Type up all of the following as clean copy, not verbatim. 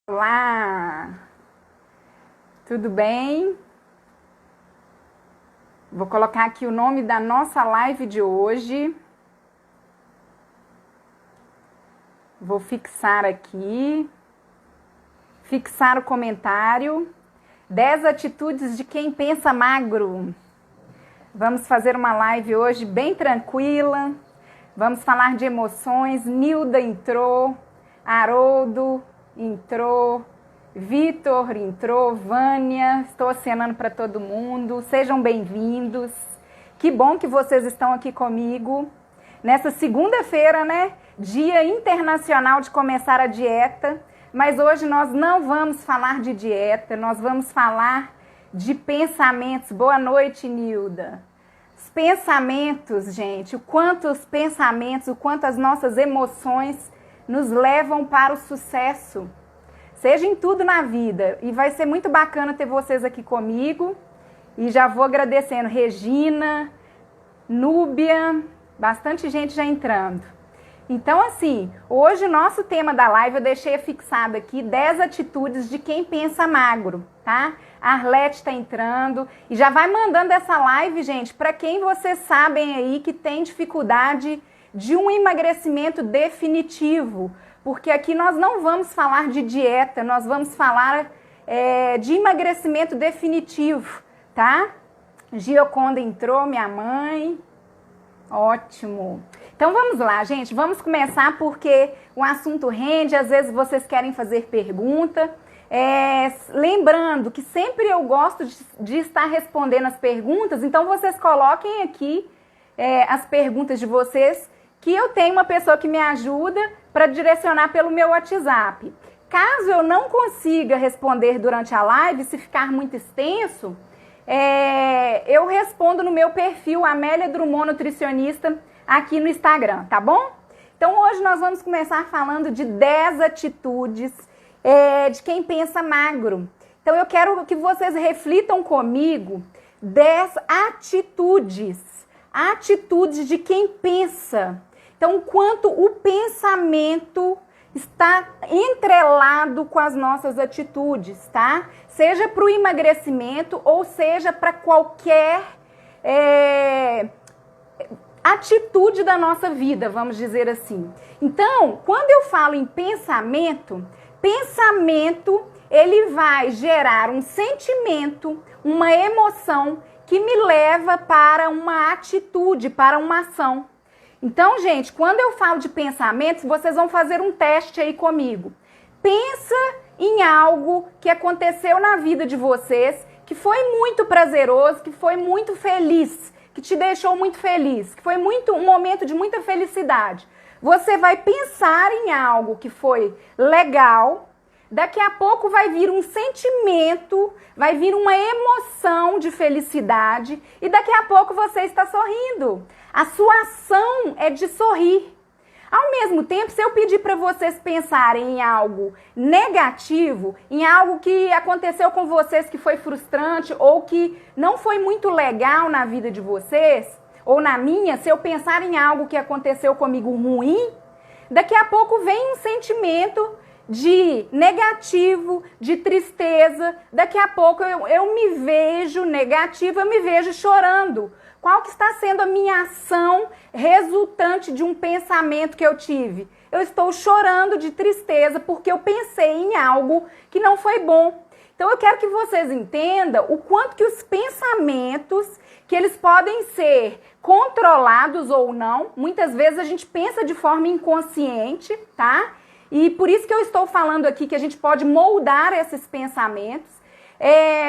Olá, tudo bem? Vou colocar aqui o nome da nossa live de hoje. Vou fixar aqui, fixar o comentário. 10 atitudes de quem pensa magro. Vamos fazer uma live hoje bem tranquila. Vamos falar de emoções. Nilda entrou, Haroldo entrou, Vitor entrou, Vânia, estou acenando para todo mundo, sejam bem-vindos. Que bom que vocês estão aqui comigo nessa segunda-feira, né? Dia internacional de começar a dieta, mas hoje nós não vamos falar de dieta, nós vamos falar de pensamentos. Boa noite, Nilda. Os pensamentos, gente, o quanto os pensamentos, o quanto as nossas emoções nos levam para o sucesso, seja em tudo na vida. E vai ser muito bacana ter vocês aqui comigo. E já vou agradecendo Regina, Núbia, bastante gente já entrando. Então, assim, hoje o nosso tema da live eu deixei fixado aqui 10 atitudes de quem pensa magro, tá? A Arlete tá entrando e já vai mandando essa live, gente, para quem vocês sabem aí que tem dificuldade de um emagrecimento definitivo, porque aqui nós não vamos falar de dieta, nós vamos falar de emagrecimento definitivo, tá? Gioconda entrou, minha mãe, ótimo. Então vamos lá, gente, vamos começar porque o assunto rende, às vezes vocês querem fazer pergunta. Lembrando que sempre eu gosto de estar respondendo as perguntas, então vocês coloquem aqui as perguntas de vocês, que eu tenho uma pessoa que me ajuda para direcionar pelo meu WhatsApp. Caso eu não consiga responder durante a live, se ficar muito extenso, eu respondo no meu perfil, Amélia Drummond Nutricionista, aqui no Instagram, tá bom? Então hoje nós vamos começar falando de 10 atitudes de quem pensa magro. Então eu quero que vocês reflitam comigo 10 atitudes de quem pensa. Então, quanto o pensamento está entrelado com as nossas atitudes, tá? Seja para o emagrecimento ou seja para qualquer atitude da nossa vida, vamos dizer assim. Então, quando eu falo em pensamento, ele vai gerar um sentimento, uma emoção que me leva para uma atitude, para uma ação. Então, gente, quando eu falo de pensamentos, vocês vão fazer um teste aí comigo. Pensa em algo que aconteceu na vida de vocês, que foi muito prazeroso, que foi muito feliz, que te deixou muito feliz, que foi um momento de muita felicidade. Você vai pensar em algo que foi legal, daqui a pouco vai vir um sentimento, vai vir uma emoção de felicidade e daqui a pouco você está sorrindo. A sua ação é de sorrir. Ao mesmo tempo, se eu pedir para vocês pensarem em algo negativo, em algo que aconteceu com vocês que foi frustrante ou que não foi muito legal na vida de vocês, ou na minha, se eu pensar em algo que aconteceu comigo ruim, daqui a pouco vem um sentimento de negativo, de tristeza, daqui a pouco eu me vejo negativa, eu me vejo chorando. Qual que está sendo a minha ação resultante de um pensamento que eu tive? Eu estou chorando de tristeza porque eu pensei em algo que não foi bom. Então eu quero que vocês entendam o quanto que os pensamentos, que eles podem ser controlados ou não, muitas vezes a gente pensa de forma inconsciente, tá? E por isso que eu estou falando aqui que a gente pode moldar esses pensamentos,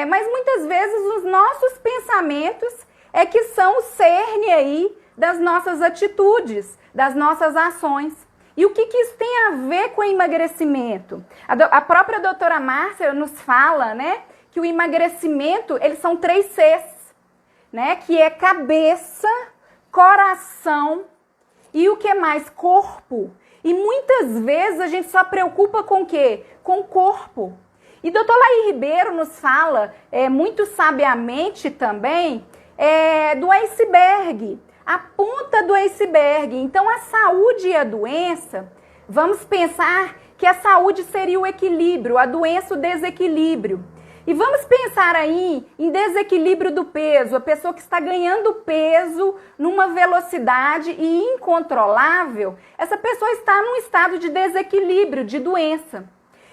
mas muitas vezes os nossos pensamentos que são o cerne aí das nossas atitudes, das nossas ações. E o que isso tem a ver com o emagrecimento? A própria doutora Márcia nos fala, né, que o emagrecimento, eles são 3 Cs, né, que é cabeça, coração e o que mais? Corpo. E muitas vezes a gente só preocupa com o quê? Com o corpo. E doutor Laí Ribeiro nos fala, muito sabiamente também, do iceberg, a ponta do iceberg. Então a saúde e a doença, vamos pensar que a saúde seria o equilíbrio, a doença o desequilíbrio. E vamos pensar aí em desequilíbrio do peso, a pessoa que está ganhando peso numa velocidade incontrolável, essa pessoa está num estado de desequilíbrio, de doença.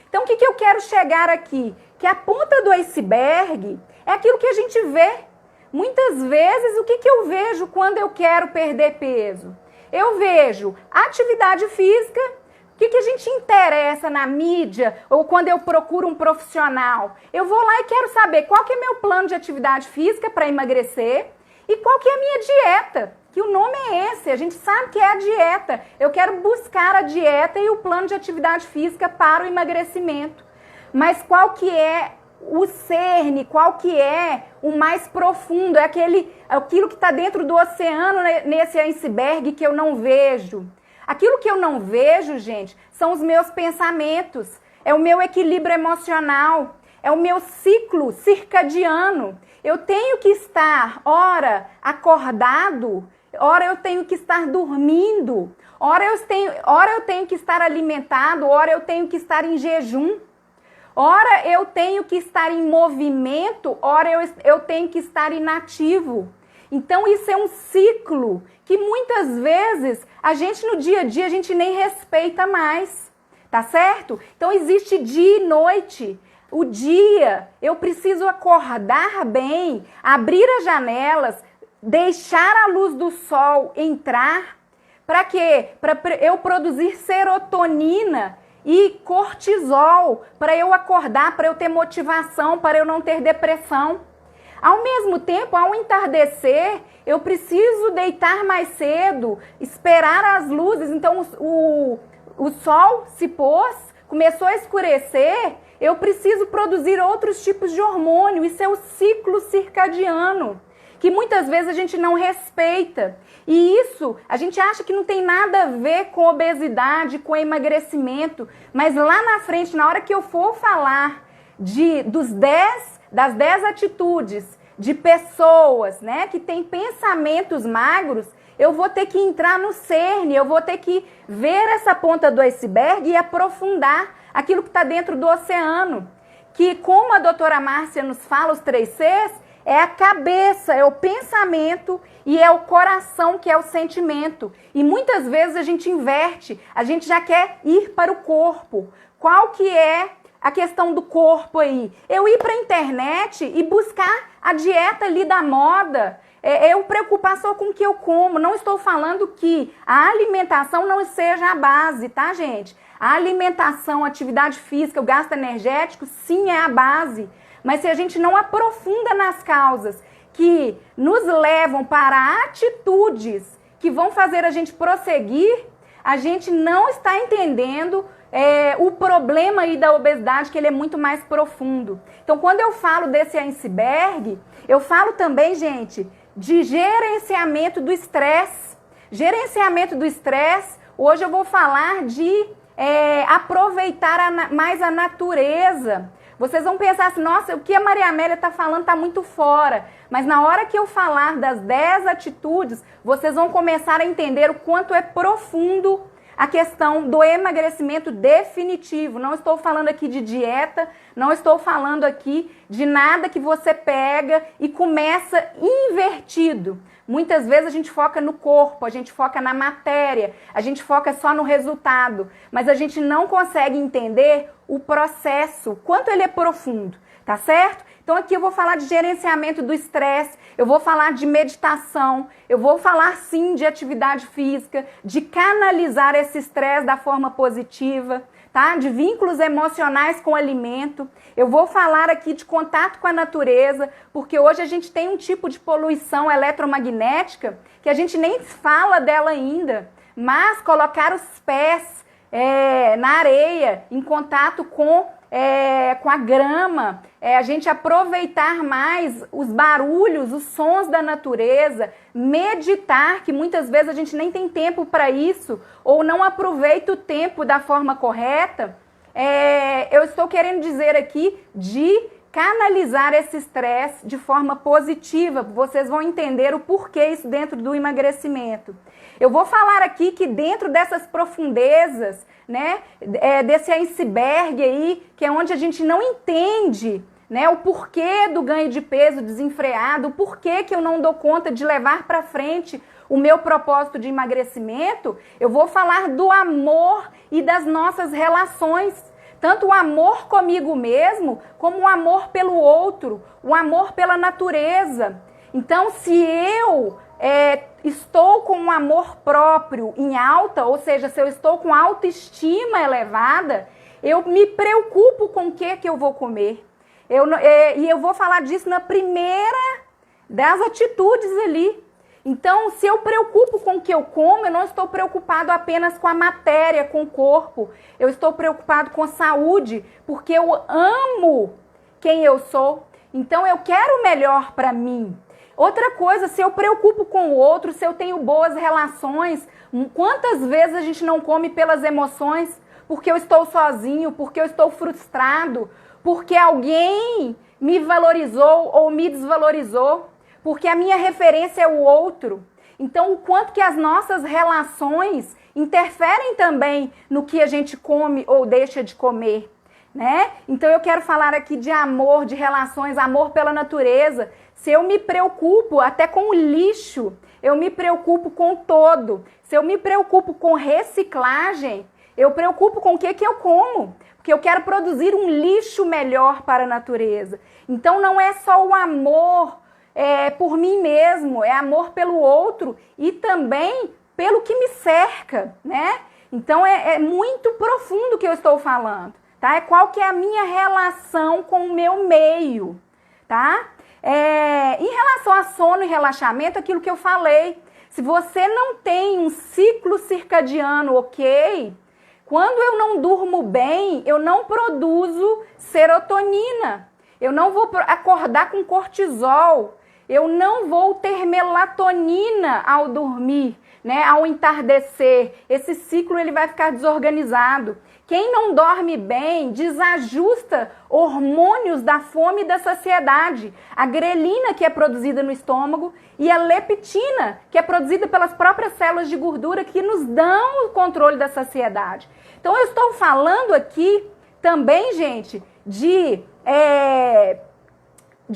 Então, o que eu quero chegar aqui? Que a ponta do iceberg é aquilo que a gente vê. Muitas vezes, o que eu vejo quando eu quero perder peso? Eu vejo atividade física. O que a gente interessa na mídia ou quando eu procuro um profissional? Eu vou lá e quero saber qual que é meu plano de atividade física para emagrecer e qual que é a minha dieta, que o nome é esse, a gente sabe que é a dieta. Eu quero buscar a dieta e o plano de atividade física para o emagrecimento. Mas qual que é o cerne, qual que é o mais profundo? É aquilo que está dentro do oceano, nesse iceberg que eu não vejo. Aquilo que eu não vejo, gente, são os meus pensamentos, é o meu equilíbrio emocional, é o meu ciclo circadiano. Eu tenho que estar, ora, acordado, ora eu tenho que estar dormindo, ora eu tenho que estar alimentado, ora eu tenho que estar em jejum, ora eu tenho que estar em movimento, ora eu tenho que estar inativo. Então isso é um ciclo que muitas vezes a gente no dia a dia a gente nem respeita mais, tá certo? Então existe dia e noite. O dia eu preciso acordar bem, abrir as janelas, deixar a luz do sol entrar. Para quê? Para eu produzir serotonina e cortisol, para eu acordar, para eu ter motivação, para eu não ter depressão. Ao mesmo tempo, ao entardecer, eu preciso deitar mais cedo, esperar as luzes. Então, o sol se pôs, começou a escurecer, eu preciso produzir outros tipos de hormônio. Isso é o ciclo circadiano, que muitas vezes a gente não respeita. E isso, a gente acha que não tem nada a ver com obesidade, com emagrecimento. Mas lá na frente, na hora que eu for falar das 10 atitudes de pessoas, né, que têm pensamentos magros, eu vou ter que entrar no cerne, eu vou ter que ver essa ponta do iceberg e aprofundar aquilo que está dentro do oceano. Que, como a doutora Márcia nos fala, os 3 Cs, é a cabeça, é o pensamento e é o coração, que é o sentimento. E muitas vezes a gente inverte, a gente já quer ir para o corpo. Qual que é a questão do corpo aí? Eu ir para a internet e buscar a dieta ali da moda, eu preocupar só com o que eu como. Não estou falando que a alimentação não seja a base, tá, gente? A alimentação, a atividade física, o gasto energético, sim, é a base. Mas se a gente não aprofunda nas causas que nos levam para atitudes que vão fazer a gente prosseguir, a gente não está entendendo o problema aí da obesidade, que ele é muito mais profundo. Então, quando eu falo desse iceberg, eu falo também, gente, de gerenciamento do estresse. Gerenciamento do estresse, hoje eu vou falar de aproveitar mais a natureza. Vocês vão pensar assim, nossa, o que a Maria Amélia está falando está muito fora. Mas na hora que eu falar das 10 atitudes, vocês vão começar a entender o quanto é profundo a questão do emagrecimento definitivo. Não estou falando aqui de dieta, não estou falando aqui de nada que você pega e começa invertido. Muitas vezes a gente foca no corpo, a gente foca na matéria, a gente foca só no resultado, mas a gente não consegue entender o processo, quanto ele é profundo, tá certo? Então aqui eu vou falar de gerenciamento do estresse, eu vou falar de meditação, eu vou falar sim de atividade física, de canalizar esse estresse da forma positiva, tá? De vínculos emocionais com o alimento. Eu vou falar aqui de contato com a natureza, porque hoje a gente tem um tipo de poluição eletromagnética que a gente nem fala dela ainda, mas colocar os pés na areia, em contato com a grama, a gente aproveitar mais os barulhos, os sons da natureza, meditar, que muitas vezes a gente nem tem tempo para isso, ou não aproveita o tempo da forma correta. Eu estou querendo dizer aqui de canalizar esse estresse de forma positiva. Vocês vão entender o porquê isso dentro do emagrecimento. Eu vou falar aqui que dentro dessas profundezas, né, desse iceberg aí, que é onde a gente não entende, né, o porquê do ganho de peso desenfreado, o porquê que eu não dou conta de levar para frente o meu propósito de emagrecimento. Eu vou falar do amor e das nossas relações, tanto o amor comigo mesmo, como o amor pelo outro, o amor pela natureza. Então, se eu estou com um amor próprio em alta, ou seja, se eu estou com autoestima elevada, eu me preocupo com o que eu vou comer. E eu vou falar disso na primeira das atitudes ali. Então, se eu preocupo com o que eu como, eu não estou preocupado apenas com a matéria, com o corpo. Eu estou preocupado com a saúde, porque eu amo quem eu sou. Então, eu quero o melhor para mim. Outra coisa, se eu preocupo com o outro, se eu tenho boas relações, quantas vezes a gente não come pelas emoções? Porque eu estou sozinho, porque eu estou frustrado, porque alguém me valorizou ou me desvalorizou, porque a minha referência é o outro. Então, o quanto que as nossas relações interferem também no que a gente come ou deixa de comer, né? Então, eu quero falar aqui de amor, de relações, amor pela natureza. Se eu me preocupo até com o lixo, eu me preocupo com o todo. Se eu me preocupo com reciclagem, eu preocupo com o que eu como, porque eu quero produzir um lixo melhor para a natureza. Então, não é só o amor por mim mesmo, é amor pelo outro e também pelo que me cerca, né? Então, é muito profundo o que eu estou falando, tá? Qual que é a minha relação com o meu meio, tá? Em relação a sono e relaxamento, aquilo que eu falei, se você não tem um ciclo circadiano ok, quando eu não durmo bem, eu não produzo serotonina, eu não vou acordar com cortisol, eu não vou ter melatonina ao dormir, né, ao entardecer. Esse ciclo ele vai ficar desorganizado. Quem não dorme bem desajusta hormônios da fome e da saciedade. A grelina, que é produzida no estômago, e a leptina, que é produzida pelas próprias células de gordura, que nos dão o controle da saciedade. Então, eu estou falando aqui também, gente, de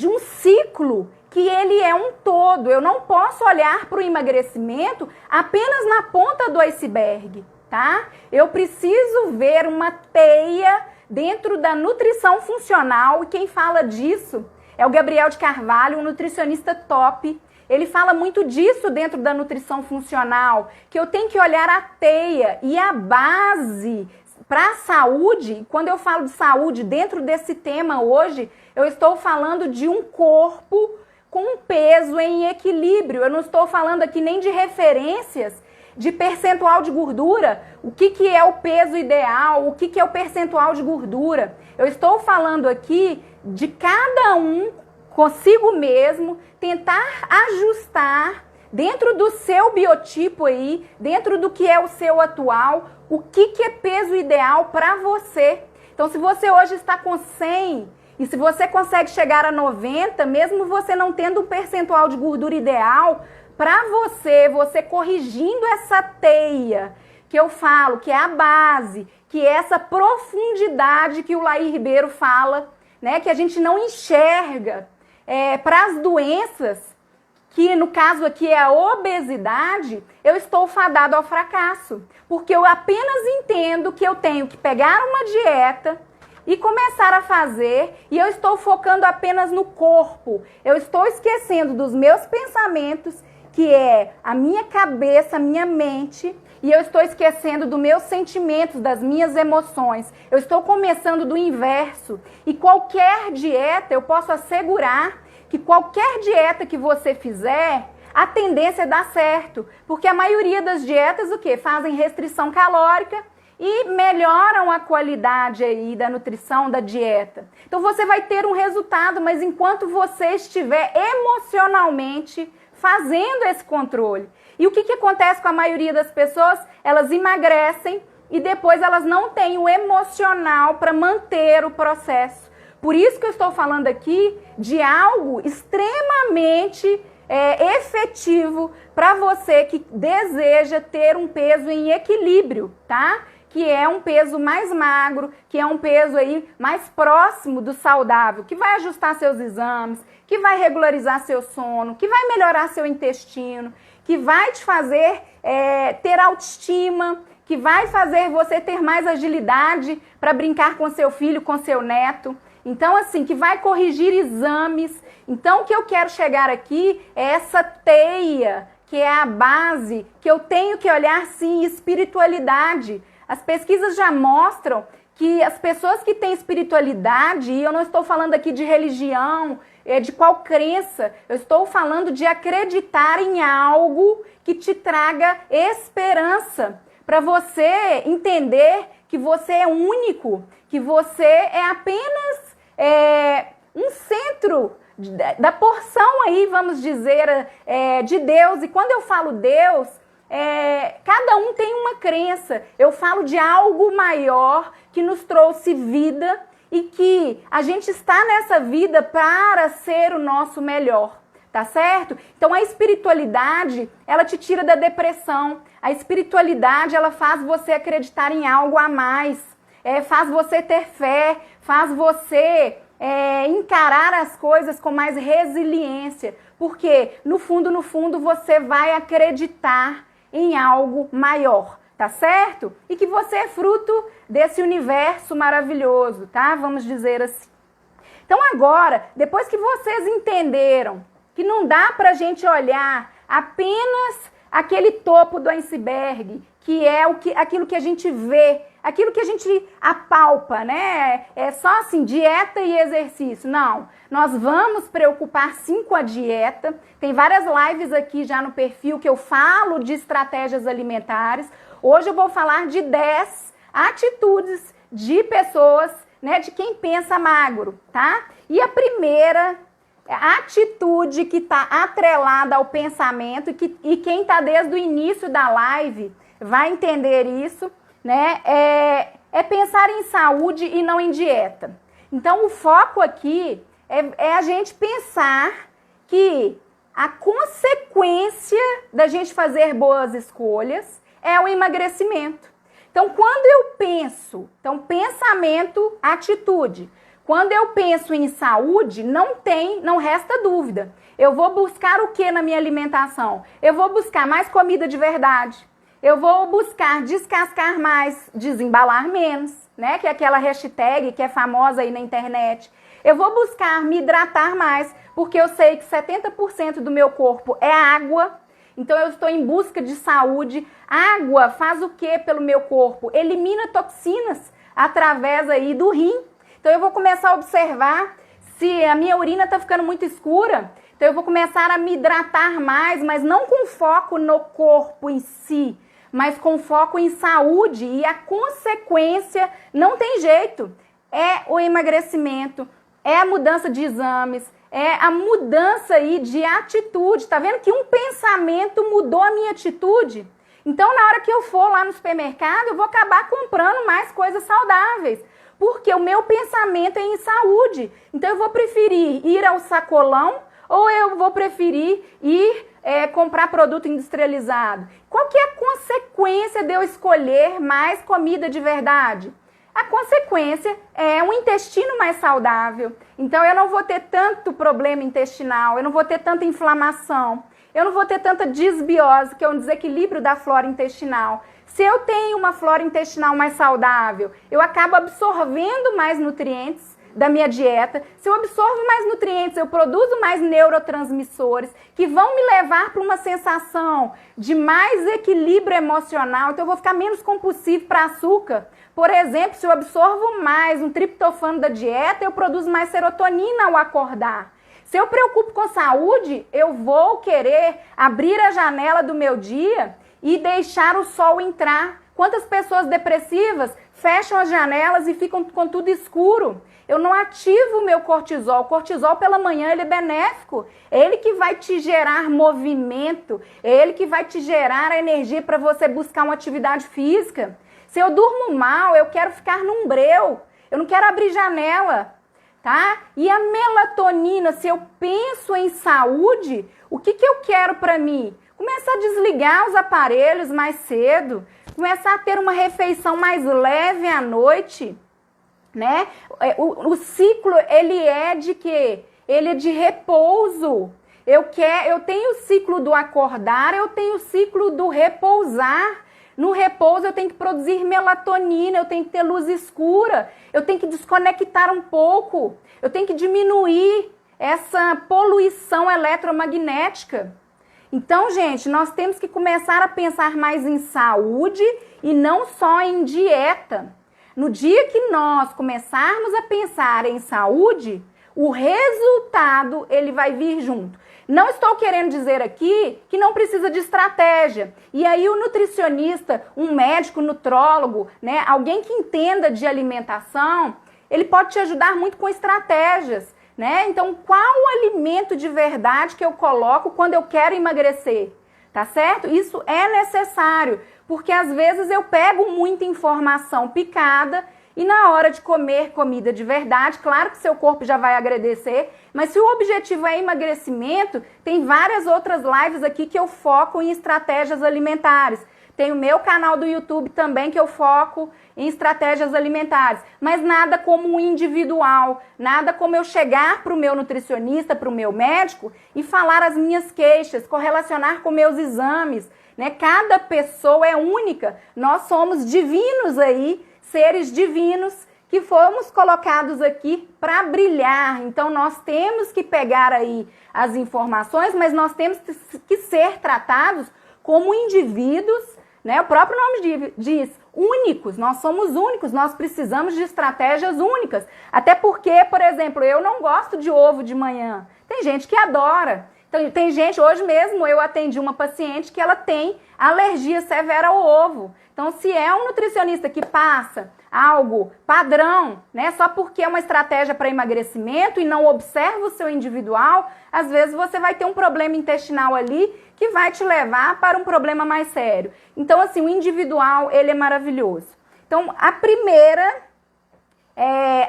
um ciclo que ele é um todo. Eu não posso olhar para o emagrecimento apenas na ponta do iceberg, tá? Eu preciso ver uma teia dentro da nutrição funcional, e quem fala disso é o Gabriel de Carvalho, um nutricionista top. Ele fala muito disso dentro da nutrição funcional, que eu tenho que olhar a teia e a base para a saúde. Quando eu falo de saúde dentro desse tema hoje, eu estou falando de um corpo com um peso em equilíbrio. Eu não estou falando aqui nem de referências de percentual de gordura, o que é o peso ideal, o que é o percentual de gordura. Eu estou falando aqui de cada um consigo mesmo tentar ajustar dentro do seu biotipo aí, dentro do que é o seu atual, o que é peso ideal para você. Então, se você hoje está com 100 e se você consegue chegar a 90, mesmo você não tendo um percentual de gordura ideal, para você corrigindo essa teia que eu falo, que é a base, que é essa profundidade que o Laí Ribeiro fala, né, que a gente não enxerga para as doenças, que no caso aqui é a obesidade, eu estou fadado ao fracasso, porque eu apenas entendo que eu tenho que pegar uma dieta e começar a fazer, e eu estou focando apenas no corpo, eu estou esquecendo dos meus pensamentos, que é a minha cabeça, a minha mente, e eu estou esquecendo dos meus sentimentos, das minhas emoções. Eu estou começando do inverso. E qualquer dieta, eu posso assegurar que qualquer dieta que você fizer, a tendência é dar certo. Porque a maioria das dietas, o quê? Fazem restrição calórica e melhoram a qualidade aí da nutrição, da dieta. Então você vai ter um resultado, mas enquanto você estiver emocionalmente fazendo esse controle. E o que acontece com a maioria das pessoas? Elas emagrecem e depois elas não têm o emocional para manter o processo. Por isso que eu estou falando aqui de algo extremamente efetivo para você que deseja ter um peso em equilíbrio, tá? que é um peso mais magro, que é um peso aí mais próximo do saudável, que vai ajustar seus exames, que vai regularizar seu sono, que vai melhorar seu intestino, que vai te fazer ter autoestima, que vai fazer você ter mais agilidade para brincar com seu filho, com seu neto. Então, assim, que vai corrigir exames. Então, o que eu quero chegar aqui é essa teia, que é a base, que eu tenho que olhar, sim, espiritualidade. As pesquisas já mostram que as pessoas que têm espiritualidade, e eu não estou falando aqui de religião, de qual crença, eu estou falando de acreditar em algo que te traga esperança, para você entender que você é único, que você é apenas um centro da porção aí, vamos dizer, de Deus. E quando eu falo Deus, cada um tem uma crença. Eu falo de algo maior que nos trouxe vida e que a gente está nessa vida para ser o nosso melhor, tá certo? Então a espiritualidade, ela te tira da depressão. A espiritualidade, ela faz você acreditar em algo a mais, faz você ter fé, faz você encarar as coisas com mais resiliência, porque no fundo você vai acreditar em algo maior, tá certo? E que você é fruto desse universo maravilhoso, tá? Vamos dizer assim. Então agora, depois que vocês entenderam que não dá pra gente olhar apenas aquele topo do iceberg, que é aquilo que a gente vê, aquilo que a gente apalpa, né? É só assim, dieta e exercício. Não, nós vamos preocupar sim com a dieta. Tem várias lives aqui já no perfil que eu falo de estratégias alimentares. Hoje eu vou falar de 10 atitudes de pessoas, né, de quem pensa magro, tá? E a primeira atitude que está atrelada ao pensamento e quem está desde o início da live vai entender isso, né? É pensar em saúde e não em dieta. Então, o foco aqui é a gente pensar que a consequência da gente fazer boas escolhas é o emagrecimento. Então, quando eu penso, pensamento, atitude. Quando eu penso em saúde, não resta dúvida. Eu vou buscar o que na minha alimentação? Eu vou buscar mais comida de verdade. Eu vou buscar descascar mais, desembalar menos, né? Que é aquela hashtag que é famosa aí na internet. Eu vou buscar me hidratar mais, porque eu sei que 70% do meu corpo é água. Então eu estou em busca de saúde. Água faz o que pelo meu corpo? Elimina toxinas através aí do rim. Então eu vou começar a observar se a minha urina está ficando muito escura. Então eu vou começar a me hidratar mais, mas não com foco no corpo em si, mas com foco em saúde. E a consequência não tem jeito. É o emagrecimento, é a mudança de exames, é a mudança aí de atitude. Tá vendo que um pensamento mudou a minha atitude? Então na hora que eu for lá no supermercado, eu vou acabar comprando mais coisas saudáveis. Porque o meu pensamento é em saúde. Então eu vou preferir ir ao sacolão ou eu vou preferir ir comprar produto industrializado. Qual que é a consequência de eu escolher mais comida de verdade? A consequência é um intestino mais saudável. Então eu não vou ter tanto problema intestinal, eu não vou ter tanta inflamação, eu não vou ter tanta disbiose, que é um desequilíbrio da flora intestinal. Se eu tenho uma flora intestinal mais saudável, eu acabo absorvendo mais nutrientes da minha dieta. Se eu absorvo mais nutrientes, eu produzo mais neurotransmissores que vão me levar para uma sensação de mais equilíbrio emocional. Então eu vou ficar menos compulsivo para açúcar. Por exemplo, se eu absorvo mais um triptofano da dieta, eu produzo mais serotonina ao acordar. Se eu preocupo com saúde, eu vou querer abrir a janela do meu dia e deixar o sol entrar. Quantas pessoas depressivas fecham as janelas e ficam com tudo escuro? Eu não ativo o meu cortisol. O cortisol pela manhã ele é benéfico. É ele que vai te gerar movimento. É ele que vai te gerar a energia para você buscar uma atividade física. Se eu durmo mal, eu quero ficar num breu. Eu não quero abrir janela, tá? E a melatonina, se eu penso em saúde, o que eu quero para mim? Começar a desligar os aparelhos mais cedo, começar a ter uma refeição mais leve à noite, né? O ciclo, ele é de quê? Ele é de repouso. Eu tenho o ciclo do acordar, eu tenho o ciclo do repousar. No repouso eu tenho que produzir melatonina, eu tenho que ter luz escura, eu tenho que desconectar um pouco, eu tenho que diminuir essa poluição eletromagnética. Então, gente, nós temos que começar a pensar mais em saúde e não só em dieta. No dia que nós começarmos a pensar em saúde, o resultado ele vai vir junto. Não estou querendo dizer aqui que não precisa de estratégia. E aí o nutricionista, um médico, nutrólogo, né, alguém que entenda de alimentação, ele pode te ajudar muito com estratégias, né? Então, qual o alimento de verdade que eu coloco quando eu quero emagrecer? Tá certo? Isso é necessário, porque às vezes eu pego muita informação picada e na hora de comer comida de verdade, claro que seu corpo já vai agradecer, mas se o objetivo é emagrecimento, tem várias outras lives aqui que eu foco em estratégias alimentares. Tem o meu canal do YouTube também que eu foco em estratégias alimentares, mas nada como individual, nada como eu chegar para o meu nutricionista, para o meu médico e falar as minhas queixas, correlacionar com meus exames, né? Cada pessoa é única, nós somos divinos aí, seres divinos que fomos colocados aqui para brilhar. Então nós temos que pegar aí as informações, mas nós temos que ser tratados como indivíduos, né? O próprio nome diz, únicos, nós somos únicos, nós precisamos de estratégias únicas. Até porque, por exemplo, eu não gosto de ovo de manhã. Tem gente que adora. Então, tem gente, hoje mesmo eu atendi uma paciente que ela tem alergia severa ao ovo. Então, se é um nutricionista que passa algo padrão, né, só porque é uma estratégia para emagrecimento e não observa o seu individual, às vezes você vai ter um problema intestinal ali que vai te levar para um problema mais sério. Então, assim, o individual, ele é maravilhoso. Então, a primeira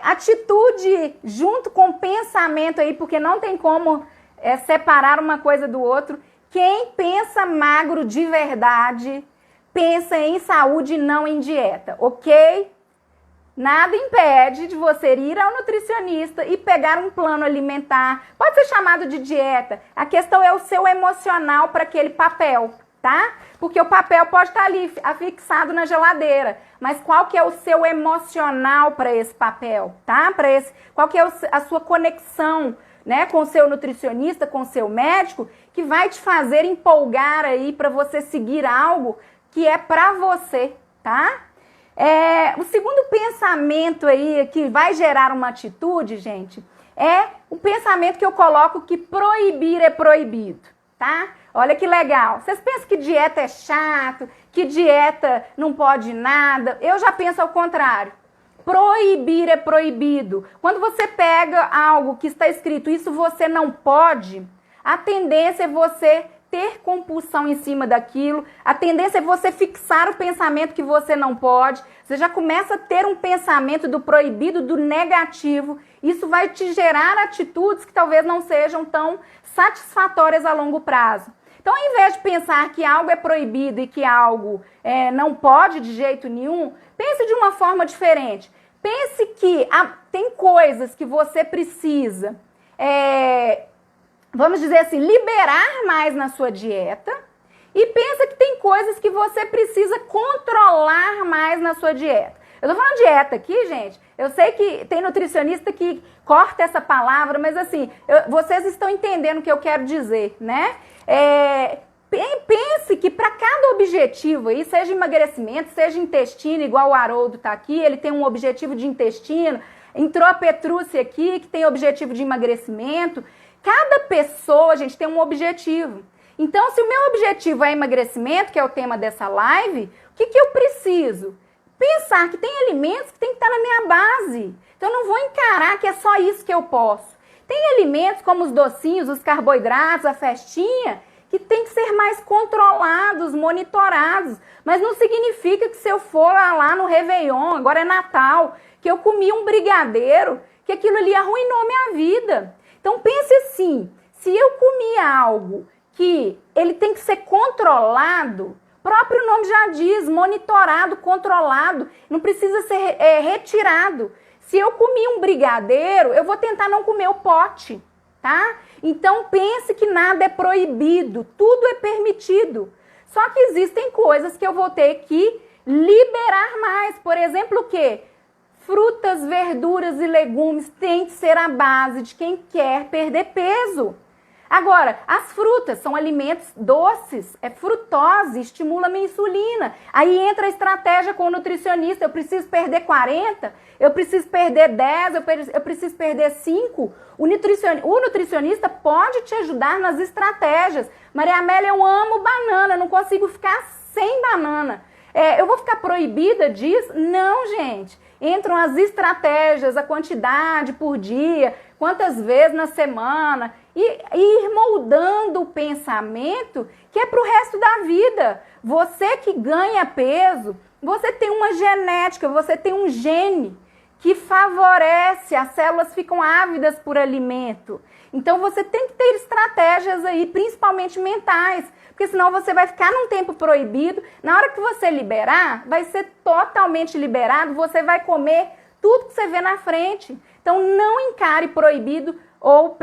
atitude junto com o pensamento aí, porque não tem como separar uma coisa do outro. Quem pensa magro de verdade, pensa em saúde e não em dieta, ok? Nada impede de você ir ao nutricionista e pegar um plano alimentar. Pode ser chamado de dieta. A questão é o seu emocional para aquele papel, tá? Porque o papel pode estar ali afixado na geladeira. Mas qual que é o seu emocional para esse papel, tá? Qual que é a sua conexão, né, com o seu nutricionista, com o seu médico, que vai te fazer empolgar aí para você seguir algo que é para você, tá? O segundo pensamento aí que vai gerar uma atitude, gente, é o pensamento que eu coloco que proibir é proibido, tá? Olha que legal. Vocês pensam que dieta é chato, que dieta não pode nada? Eu já penso ao contrário. Proibir é proibido. Quando você pega algo que está escrito, isso você não pode, a tendência é você ter compulsão em cima daquilo, a tendência é você fixar o pensamento que você não pode, você já começa a ter um pensamento do proibido, do negativo, isso vai te gerar atitudes que talvez não sejam tão satisfatórias a longo prazo. Então, ao invés de pensar que algo é proibido e que algo não pode de jeito nenhum, pense de uma forma diferente. Pense que tem coisas que você precisa, vamos dizer assim, liberar mais na sua dieta, e pensa que tem coisas que você precisa controlar mais na sua dieta. Eu tô falando dieta aqui, gente, eu sei que tem nutricionista que corta essa palavra, mas assim, vocês estão entendendo o que eu quero dizer, né? Pense que para cada objetivo aí, seja emagrecimento, seja intestino, igual o Haroldo tá aqui, ele tem um objetivo de intestino, entrou a Petrúcia aqui, que tem objetivo de emagrecimento. Cada pessoa, gente, tem um objetivo. Então, se o meu objetivo é emagrecimento, que é o tema dessa live, o que eu preciso? Pensar que tem alimentos que tem que estar na minha base. Então, eu não vou encarar que é só isso que eu posso. Tem alimentos como os docinhos, os carboidratos, a festinha, que tem que ser mais controlados, monitorados. Mas não significa que se eu for lá no Réveillon, agora é Natal, que eu comi um brigadeiro, que aquilo ali arruinou minha vida. Então pense assim, se eu comi algo que ele tem que ser controlado, próprio nome já diz, monitorado, controlado, não precisa ser retirado. Se eu comi um brigadeiro, eu vou tentar não comer o pote, tá? Então pense que nada é proibido, tudo é permitido. Só que existem coisas que eu vou ter que liberar mais. Por exemplo, o quê? Frutas, verduras e legumes têm que ser a base de quem quer perder peso. Agora, as frutas são alimentos doces, é frutose, estimula a minha insulina. Aí entra a estratégia com o nutricionista, eu preciso perder 40, eu preciso perder 10, eu preciso perder 5. O nutricionista pode te ajudar nas estratégias. Maria Amélia, eu amo banana, não consigo ficar sem banana. Eu vou ficar proibida disso? Não, gente. Entram as estratégias, a quantidade por dia, quantas vezes na semana, e ir moldando o pensamento que é para o resto da vida. Você que ganha peso, você tem uma genética, você tem um gene que favorece, as células ficam ávidas por alimento. Então você tem que ter estratégias aí, principalmente mentais, porque senão você vai ficar num tempo proibido. Na hora que você liberar, vai ser totalmente liberado, você vai comer tudo que você vê na frente. Então não encare proibido ou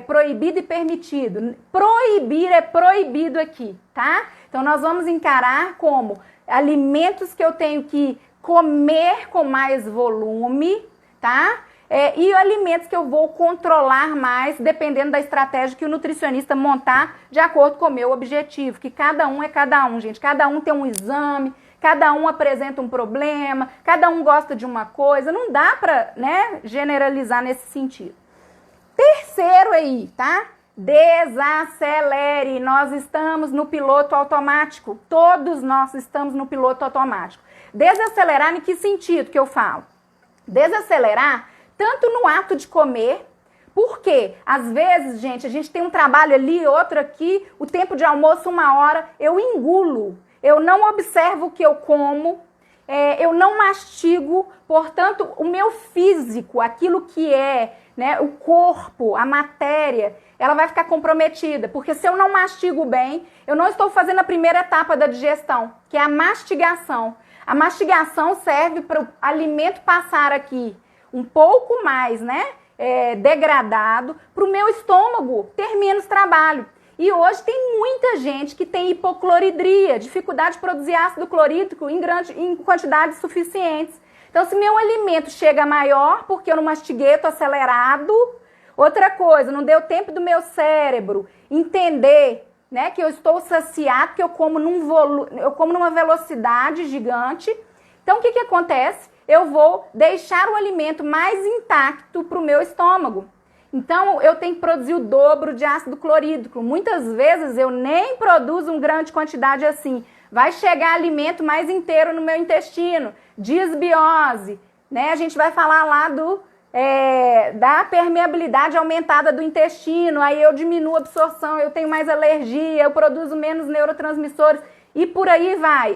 proibido e permitido. Proibir é proibido aqui, tá? Então nós vamos encarar como alimentos que eu tenho que comer com mais volume, tá? E alimentos que eu vou controlar mais, dependendo da estratégia que o nutricionista montar de acordo com o meu objetivo, que cada um é cada um, gente. Cada um tem um exame, cada um apresenta um problema, cada um gosta de uma coisa, não dá pra, né, generalizar nesse sentido. Terceiro aí, tá? Desacelere. Nós estamos no piloto automático. Todos nós estamos no piloto automático. Desacelerar em que sentido que eu falo? Desacelerar tanto no ato de comer, porque às vezes, gente, a gente tem um trabalho ali, outro aqui, o tempo de almoço 1 hora, eu engulo, eu não observo o que eu como, eu não mastigo, portanto, o meu físico, aquilo que é, né, o corpo, a matéria, ela vai ficar comprometida, porque se eu não mastigo bem, eu não estou fazendo a primeira etapa da digestão, que é a mastigação. A mastigação serve para o alimento passar aqui um pouco mais, né, degradado, para o meu estômago ter menos trabalho. E hoje tem muita gente que tem hipocloridria, dificuldade de produzir ácido clorídrico em quantidades suficientes. Então, se meu alimento chega maior, porque eu não mastiguei, estou acelerado. Outra coisa, não deu tempo do meu cérebro entender, né, que eu estou saciado, que eu como numa velocidade gigante. Então, o que acontece? Eu vou deixar o alimento mais intacto para o meu estômago. Então, eu tenho que produzir o dobro de ácido clorídrico. Muitas vezes, eu nem produzo uma grande quantidade assim. Vai chegar alimento mais inteiro no meu intestino. Disbiose, né? A gente vai falar lá da permeabilidade aumentada do intestino. Aí eu diminuo a absorção, eu tenho mais alergia, eu produzo menos neurotransmissores. E por aí vai,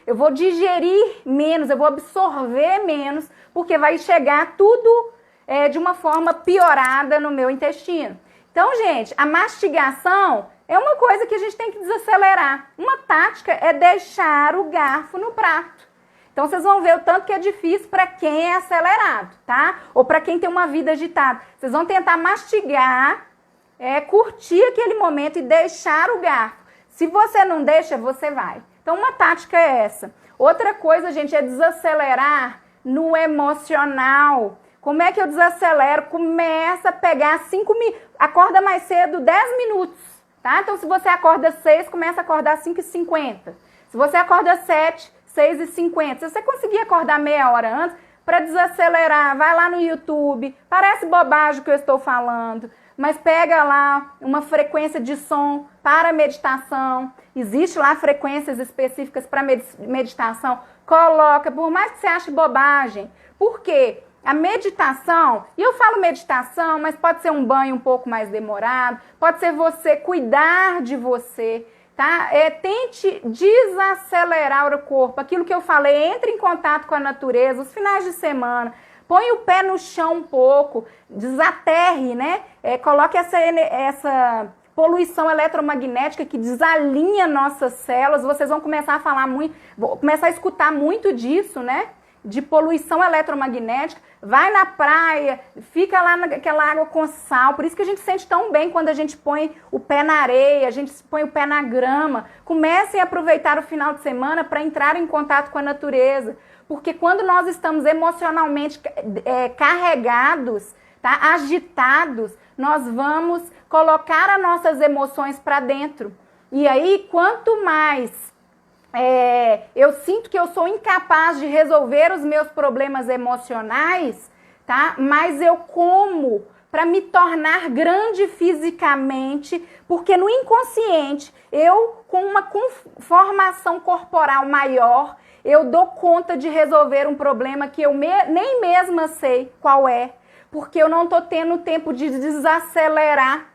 eu vou digerir menos, eu vou absorver menos, porque vai chegar tudo de uma forma piorada no meu intestino. Então, gente, a mastigação é uma coisa que a gente tem que desacelerar. Uma tática é deixar o garfo no prato. Então, vocês vão ver o tanto que é difícil para quem é acelerado, tá? Ou para quem tem uma vida agitada. Vocês vão tentar mastigar, curtir aquele momento e deixar o garfo. Se você não deixa, você vai. Então, uma tática é essa. Outra coisa, gente, é desacelerar no emocional. Como é que eu desacelero? Começa a pegar 5 minutos. Acorda mais cedo, 10 minutos, tá? Então, se você acorda 6, começa a acordar 5h50. Se você acorda 7, 6h50. Se você conseguir acordar meia hora antes, para desacelerar, vai lá no YouTube. Parece bobagem o que eu estou falando, mas pega lá uma frequência de som para meditação. Existe lá frequências específicas para meditação. Coloca, por mais que você ache bobagem. Por quê? A meditação, e eu falo meditação, mas pode ser um banho um pouco mais demorado, pode ser você cuidar de você, tá? Tente desacelerar o corpo. Aquilo que eu falei, entre em contato com a natureza, os finais de semana. Põe o pé no chão um pouco, desaterre, né? Coloque essa poluição eletromagnética que desalinha nossas células. Vocês vão começar a falar muito, vou começar a escutar muito disso, né? De poluição eletromagnética. Vai na praia, fica lá naquela água com sal. Por isso que a gente sente tão bem quando a gente põe o pé na areia, a gente põe o pé na grama. Comecem a aproveitar o final de semana para entrar em contato com a natureza. Porque quando nós estamos emocionalmente carregados, tá, agitados, nós vamos colocar as nossas emoções para dentro. E aí, quanto mais eu sinto que eu sou incapaz de resolver os meus problemas emocionais, tá? Mas eu como para me tornar grande fisicamente, porque no inconsciente, eu com uma conformação corporal maior, eu dou conta de resolver um problema que eu nem mesma sei qual é, porque eu não estou tendo tempo de desacelerar.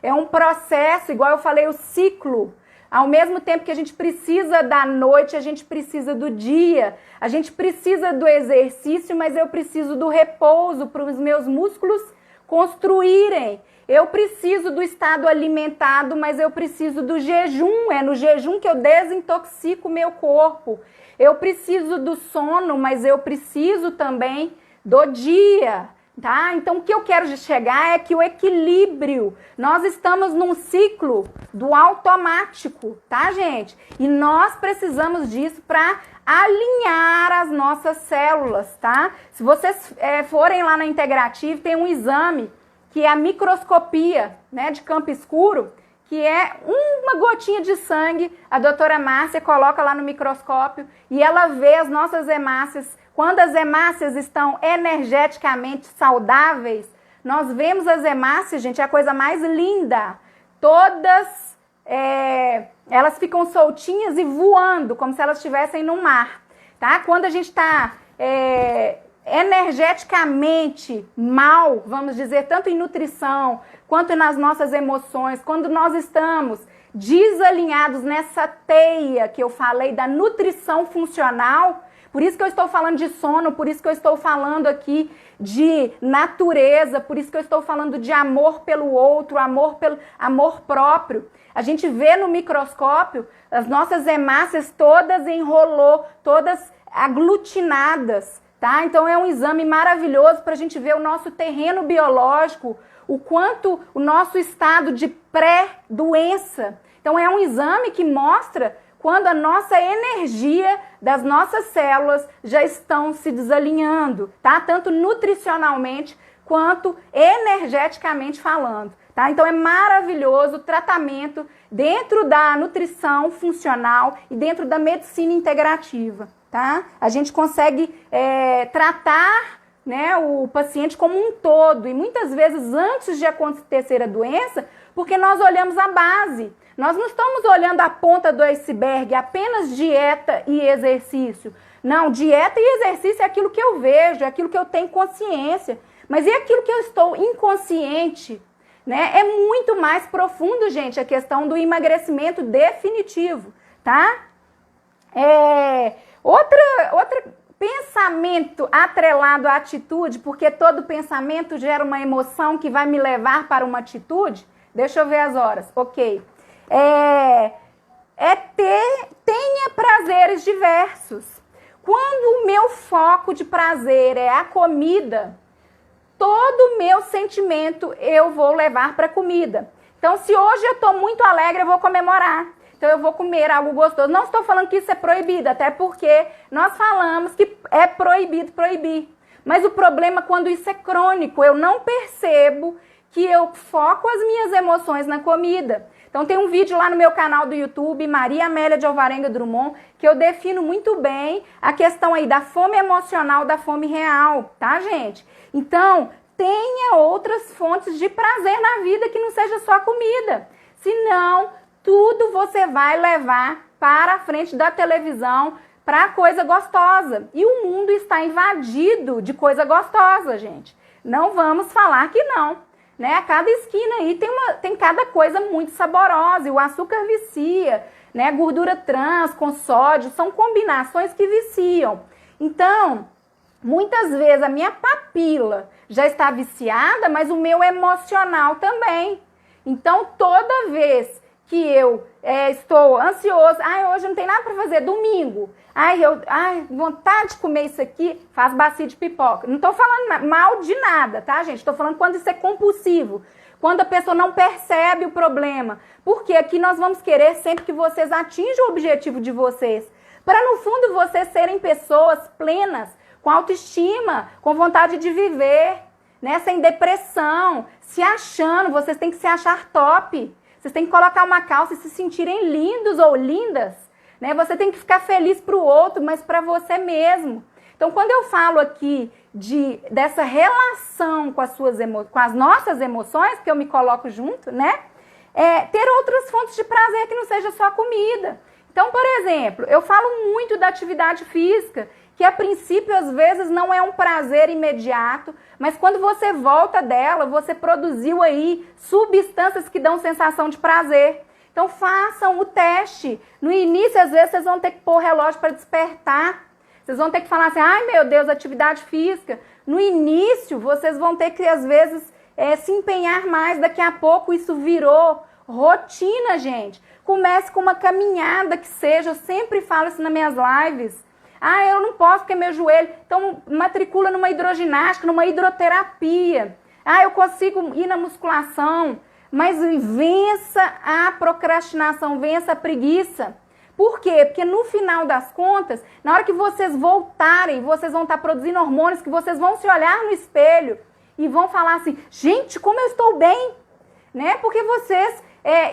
É um processo, igual eu falei, o ciclo. Ao mesmo tempo que a gente precisa da noite, a gente precisa do dia. A gente precisa do exercício, mas eu preciso do repouso para os meus músculos construírem. Eu preciso do estado alimentado, mas eu preciso do jejum. É no jejum que eu desintoxico o meu corpo. Eu preciso do sono, mas eu preciso também do dia. Tá? Então, o que eu quero chegar é que o equilíbrio, nós estamos num ciclo do automático, tá, gente? E nós precisamos disso para alinhar as nossas células, tá? Se vocês forem lá na Integrative, tem um exame que é a microscopia, né, de campo escuro, que é uma gotinha de sangue, a doutora Márcia coloca lá no microscópio e ela vê as nossas hemácias. Quando as hemácias estão energeticamente saudáveis, nós vemos as hemácias, gente, é a coisa mais linda. Todas, elas ficam soltinhas e voando, como se elas estivessem no mar, tá? Quando a gente está energeticamente mal, vamos dizer, tanto em nutrição quanto nas nossas emoções, quando nós estamos desalinhados nessa teia que eu falei da nutrição funcional, por isso que eu estou falando de sono, por isso que eu estou falando aqui de natureza, por isso que eu estou falando de amor pelo outro, amor próprio. A gente vê no microscópio as nossas hemácias todas todas aglutinadas, tá? Então é um exame maravilhoso para a gente ver o nosso terreno biológico, o quanto o nosso estado de pré-doença. Então é um exame que mostra quando a nossa energia das nossas células já estão se desalinhando, tá? Tanto nutricionalmente quanto energeticamente falando, tá? Então é maravilhoso o tratamento dentro da nutrição funcional e dentro da medicina integrativa, tá? A gente consegue tratar, né, o paciente como um todo e muitas vezes antes de acontecer a doença, porque nós olhamos a base. Nós não estamos olhando a ponta do iceberg, apenas dieta e exercício. Não, dieta e exercício é aquilo que eu vejo, é aquilo que eu tenho consciência. Mas e aquilo que eu estou inconsciente? Né? É muito mais profundo, gente, a questão do emagrecimento definitivo, tá? Outro pensamento atrelado à atitude, porque todo pensamento gera uma emoção que vai me levar para uma atitude. Deixa eu ver as horas, ok. Tenha prazeres diversos. Quando o meu foco de prazer é a comida, todo o meu sentimento eu vou levar para a comida. Então, se hoje eu estou muito alegre, eu vou comemorar. Então, eu vou comer algo gostoso. Não estou falando que isso é proibido, até porque nós falamos que é proibido proibir. Mas o problema é quando isso é crônico. Eu não percebo que eu foco as minhas emoções na comida. Então tem um vídeo lá no meu canal do YouTube, Maria Amélia de Alvarenga Drummond, que eu defino muito bem a questão aí da fome emocional, da fome real, tá, gente? Então, tenha outras fontes de prazer na vida que não seja só a comida. Senão, tudo você vai levar para a frente da televisão para coisa gostosa. E o mundo está invadido de coisa gostosa, gente. Não vamos falar que não. Né? A cada esquina aí tem cada coisa muito saborosa, e o açúcar vicia, né? Gordura trans com sódio, são combinações que viciam. Então, muitas vezes a minha papila já está viciada, mas o meu emocional também. Então, toda vez que eu estou ansioso, hoje não tem nada para fazer, domingo, vontade de comer isso aqui, faz bacia de pipoca. Não estou falando mal de nada, tá, gente? Estou falando quando isso é compulsivo, quando a pessoa não percebe o problema. Porque aqui nós vamos querer sempre que vocês atinjam o objetivo de vocês, para no fundo vocês serem pessoas plenas, com autoestima, com vontade de viver, né? Sem depressão, se achando, vocês têm que se achar top. Vocês têm que colocar uma calça e se sentirem lindos ou lindas, né? Você tem que ficar feliz para o outro, mas para você mesmo. Então, quando eu falo aqui dessa relação com com as nossas emoções, que eu me coloco junto, né? Ter outras fontes de prazer que não seja só a comida. Então, por exemplo, eu falo muito da atividade física, que a princípio às vezes não é um prazer imediato, mas quando você volta dela, você produziu aí substâncias que dão sensação de prazer. Então façam o teste. No início, às vezes, vocês vão ter que pôr o relógio para despertar. Vocês vão ter que falar assim, ai meu Deus, atividade física. No início, vocês vão ter que, às vezes, se empenhar mais. Daqui a pouco isso virou rotina, gente. Comece com uma caminhada que seja. Eu sempre falo isso nas minhas lives. Eu não posso porque é meu joelho. Então, matricula numa hidroginástica, numa hidroterapia. Eu consigo ir na musculação. Mas vença a procrastinação, vença a preguiça. Por quê? Porque no final das contas, na hora que vocês voltarem, vocês vão estar produzindo hormônios que vocês vão se olhar no espelho e vão falar assim, gente, como eu estou bem, né? Porque vocês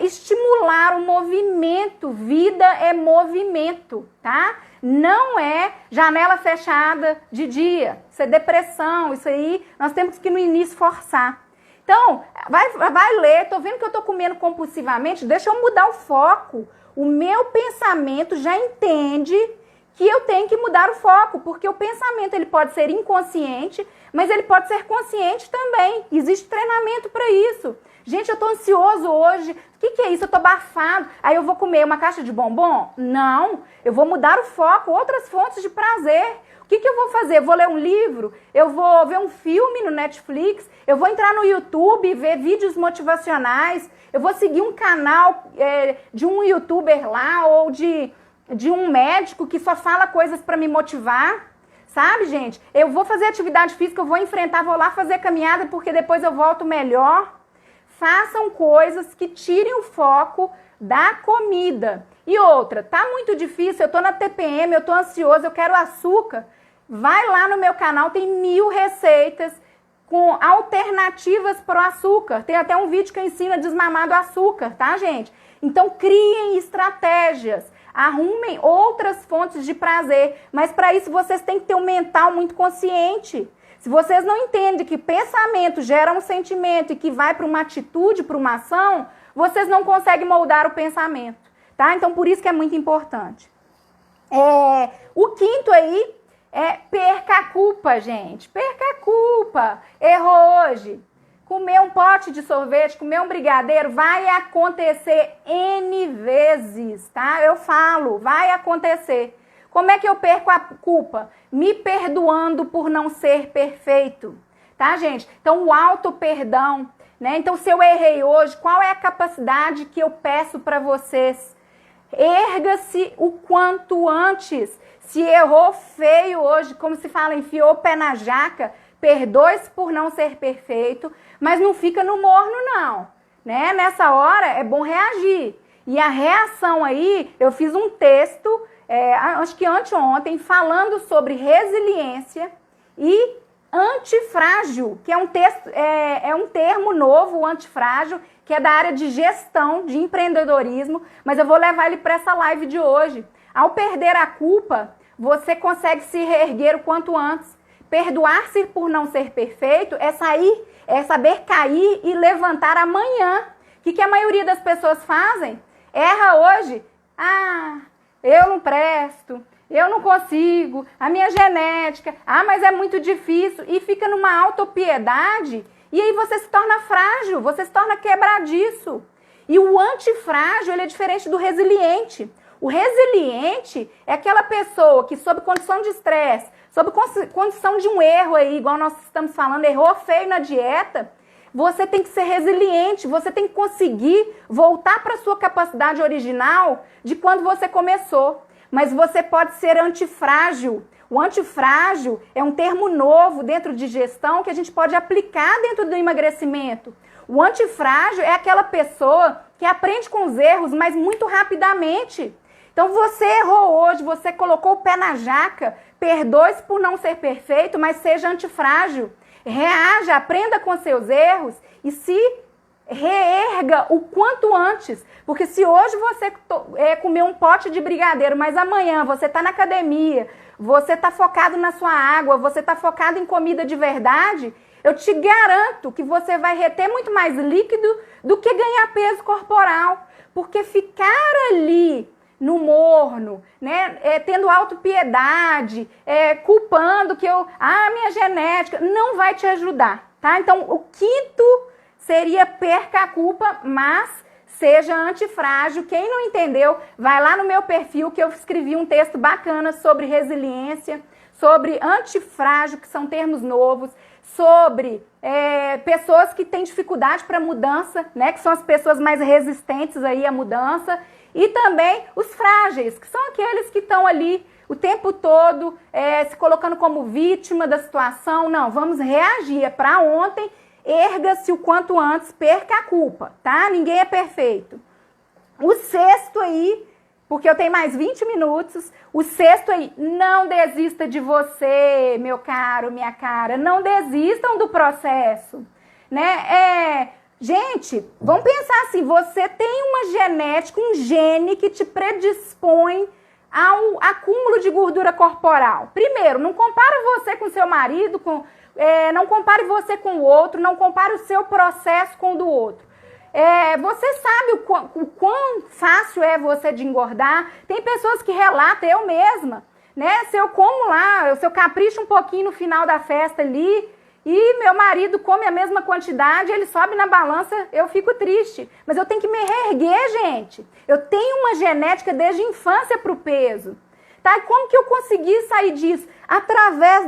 estimularam o movimento, vida é movimento, tá? Não é janela fechada de dia, isso é depressão, isso aí nós temos que no início forçar. Então, vai ler, tô vendo que eu tô comendo compulsivamente, deixa eu mudar o foco. O meu pensamento já entende que eu tenho que mudar o foco, porque o pensamento ele pode ser inconsciente, mas ele pode ser consciente também. Existe treinamento para isso. Gente, eu tô ansioso hoje. O que é isso? Eu tô abafado. Aí eu vou comer uma caixa de bombom? Não. Eu vou mudar o foco, outras fontes de prazer. O que eu vou fazer? Eu vou ler um livro? Eu vou ver um filme no Netflix? Eu vou entrar no YouTube e ver vídeos motivacionais? Eu vou seguir um canal de um youtuber lá ou de um médico que só fala coisas para me motivar? Sabe, gente? Eu vou fazer atividade física, eu vou enfrentar, vou lá fazer caminhada porque depois eu volto melhor. Façam coisas que tirem o foco da comida. E outra, tá muito difícil, eu tô na TPM, eu tô ansioso, eu quero açúcar. Vai lá no meu canal, tem 1000 receitas com alternativas para o açúcar. Tem até um vídeo que ensina a desmamar do açúcar, tá, gente? Então, criem estratégias, arrumem outras fontes de prazer. Mas para isso, vocês têm que ter um mental muito consciente. Se vocês não entendem que pensamento gera um sentimento e que vai para uma atitude, para uma ação, vocês não conseguem moldar o pensamento, tá? Então, por isso que é muito importante. O quinto aí perca a culpa, gente. Perca a culpa. Errou hoje. Comer um pote de sorvete, comer um brigadeiro, vai acontecer N vezes, tá? Eu falo, vai acontecer. Como é que eu perco a culpa? Me perdoando por não ser perfeito, tá, gente? Então, o auto-perdão, né? Então, se eu errei hoje, qual é a capacidade que eu peço para vocês? Erga-se o quanto antes. Se errou feio hoje, como se fala, enfiou o pé na jaca, perdoe-se por não ser perfeito, mas não fica no morno, não, né? Nessa hora é bom reagir. E a reação aí, eu fiz um texto, acho que anteontem, falando sobre resiliência e antifrágil, que é um texto, é um termo novo, o antifrágil, que é da área de gestão, de empreendedorismo, mas eu vou levar ele para essa live de hoje. Ao perder a culpa, você consegue se reerguer o quanto antes. Perdoar-se por não ser perfeito é saber cair e levantar amanhã. O que a maioria das pessoas fazem? Erra hoje. Eu não presto, eu não consigo, a minha genética, mas é muito difícil. E fica numa autopiedade e aí você se torna frágil, você se torna quebradiço. E o antifrágil, ele é diferente do resiliente. O resiliente é aquela pessoa que, sob condição de estresse, sob condição de um erro aí, igual nós estamos falando, errou feio na dieta, Você tem que ser resiliente, você tem que conseguir voltar para a sua capacidade original de quando você começou. Mas você pode ser antifrágil. O antifrágil é um termo novo dentro de gestão que a gente pode aplicar dentro do emagrecimento. O antifrágil é aquela pessoa que aprende com os erros, mas muito rapidamente. Então você errou hoje, você colocou o pé na jaca, perdoe-se por não ser perfeito, mas seja antifrágil. Reaja, aprenda com seus erros e se reerga o quanto antes. Porque se hoje você comer um pote de brigadeiro, mas amanhã você está na academia, você está focado na sua água, você está focado em comida de verdade, eu te garanto que você vai reter muito mais líquido do que ganhar peso corporal. Porque ficar ali no morno, né, tendo autopiedade, culpando que minha genética, não vai te ajudar, tá? Então, o quinto seria perca a culpa, mas seja antifrágil. Quem não entendeu, vai lá no meu perfil que eu escrevi um texto bacana sobre resiliência, sobre antifrágil, que são termos novos, sobre pessoas que têm dificuldade para mudança, né, que são as pessoas mais resistentes aí à mudança, e também os frágeis, que são aqueles que estão ali o tempo todo se colocando como vítima da situação. Não, vamos reagir, para ontem, erga-se o quanto antes, perca a culpa, tá? Ninguém é perfeito. O sexto aí, porque eu tenho mais 20 minutos, o sexto aí, não desista de você, meu caro, minha cara, não desistam do processo, né? Gente, vamos pensar assim, você tem uma genética, um gene que te predispõe ao acúmulo de gordura corporal. Primeiro, não compare você com seu marido, não compare você com o outro, não compare o seu processo com o do outro. Você sabe o quão fácil é você de engordar. Tem pessoas que relatam, eu mesma, né? Se eu como lá, se eu capricho um pouquinho no final da festa ali, e meu marido come a mesma quantidade, ele sobe na balança, eu fico triste. Mas eu tenho que me reerguer, gente. Eu tenho uma genética desde a infância para o peso. Tá? E como que eu consegui sair disso? Através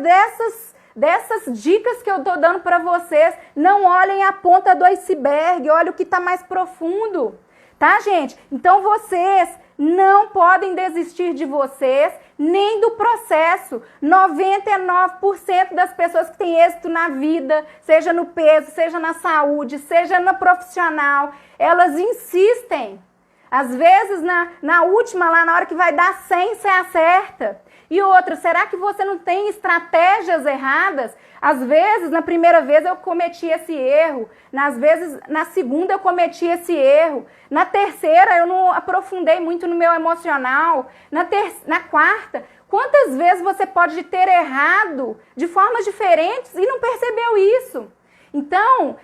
dessas dicas que eu estou dando para vocês. Não olhem a ponta do iceberg, olhem o que está mais profundo. Tá, gente? Então vocês não podem desistir de vocês, nem do processo. 99% das pessoas que têm êxito na vida, seja no peso, seja na saúde, seja no profissional, elas insistem. Às vezes, na última, lá na hora que vai dar 100, você acerta. E outra, será que você não tem estratégias erradas? Às vezes, na primeira vez eu cometi esse erro. Às vezes, na segunda eu cometi esse erro. Na terceira, eu não aprofundei muito no meu emocional. Na quarta, quantas vezes você pode ter errado de formas diferentes e não percebeu isso? Então,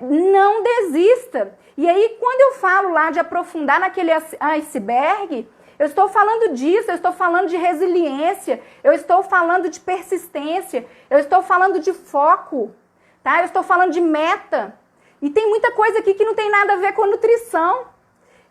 não desista. E aí, quando eu falo lá de aprofundar naquele iceberg, eu estou falando disso, eu estou falando de resiliência, eu estou falando de persistência, eu estou falando de foco, tá? Eu estou falando de meta. E tem muita coisa aqui que não tem nada a ver com nutrição.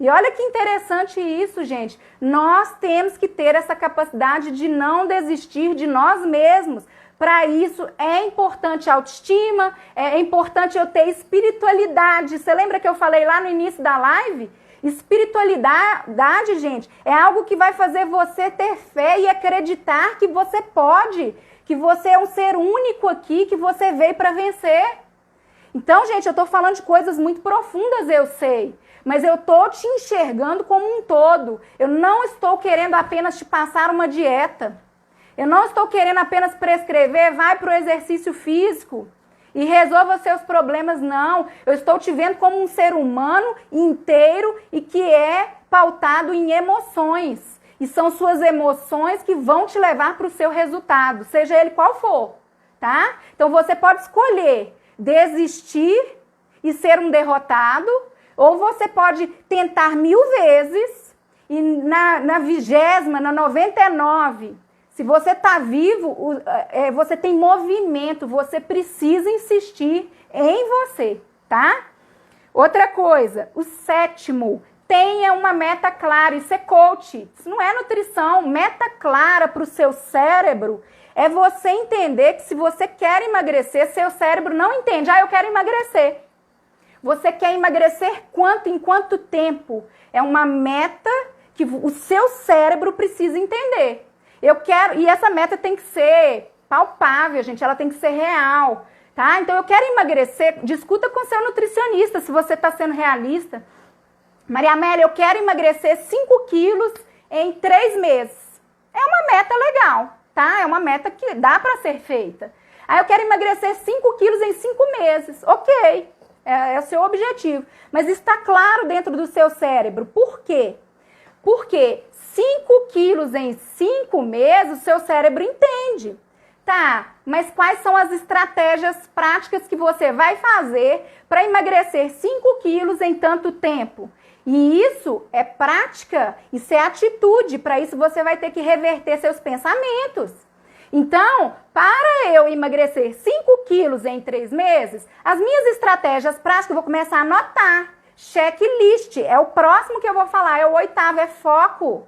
E olha que interessante isso, gente. Nós temos que ter essa capacidade de não desistir de nós mesmos. Para isso é importante a autoestima, é importante eu ter espiritualidade. Você lembra que eu falei lá no início da live? Espiritualidade, gente, é algo que vai fazer você ter fé e acreditar que você pode, que você é um ser único aqui, que você veio para vencer. Então, gente, eu estou falando de coisas muito profundas, eu sei, mas eu estou te enxergando como um todo. Eu não estou querendo apenas te passar uma dieta. Eu não estou querendo apenas prescrever, vai para o exercício físico e resolva seus problemas, não. Eu estou te vendo como um ser humano inteiro e que é pautado em emoções. E são suas emoções que vão te levar para o seu resultado, seja ele qual for, tá? Então você pode escolher desistir e ser um derrotado, ou você pode tentar 1000 vezes e na 20ª, na 99, se você está vivo, você tem movimento, você precisa insistir em você, tá? Outra coisa, o 7º, tenha uma meta clara. Isso é coach, isso não é nutrição. Meta clara para o seu cérebro É você entender que se você quer emagrecer, seu cérebro não entende. Eu quero emagrecer. Você quer emagrecer quanto, em quanto tempo? É uma meta que o seu cérebro precisa entender. E essa meta tem que ser palpável, gente, ela tem que ser real, tá? Então eu quero emagrecer, discuta com seu nutricionista se você está sendo realista. Maria Amélia, eu quero emagrecer 5 quilos em 3 meses. É uma meta legal, tá? É uma meta que dá para ser feita. Eu quero emagrecer 5 quilos em 5 meses. Ok, é o seu objetivo. Mas está claro dentro do seu cérebro. Por quê? Porque 5 quilos em 5 meses, o seu cérebro entende. Tá, mas quais são as estratégias práticas que você vai fazer para emagrecer 5 quilos em tanto tempo? E isso é prática, isso é atitude. Para isso você vai ter que reverter seus pensamentos. Então, para eu emagrecer 5 quilos em 3 meses, as minhas estratégias práticas eu vou começar a anotar. Checklist, é o próximo que eu vou falar, é o 8º, é foco.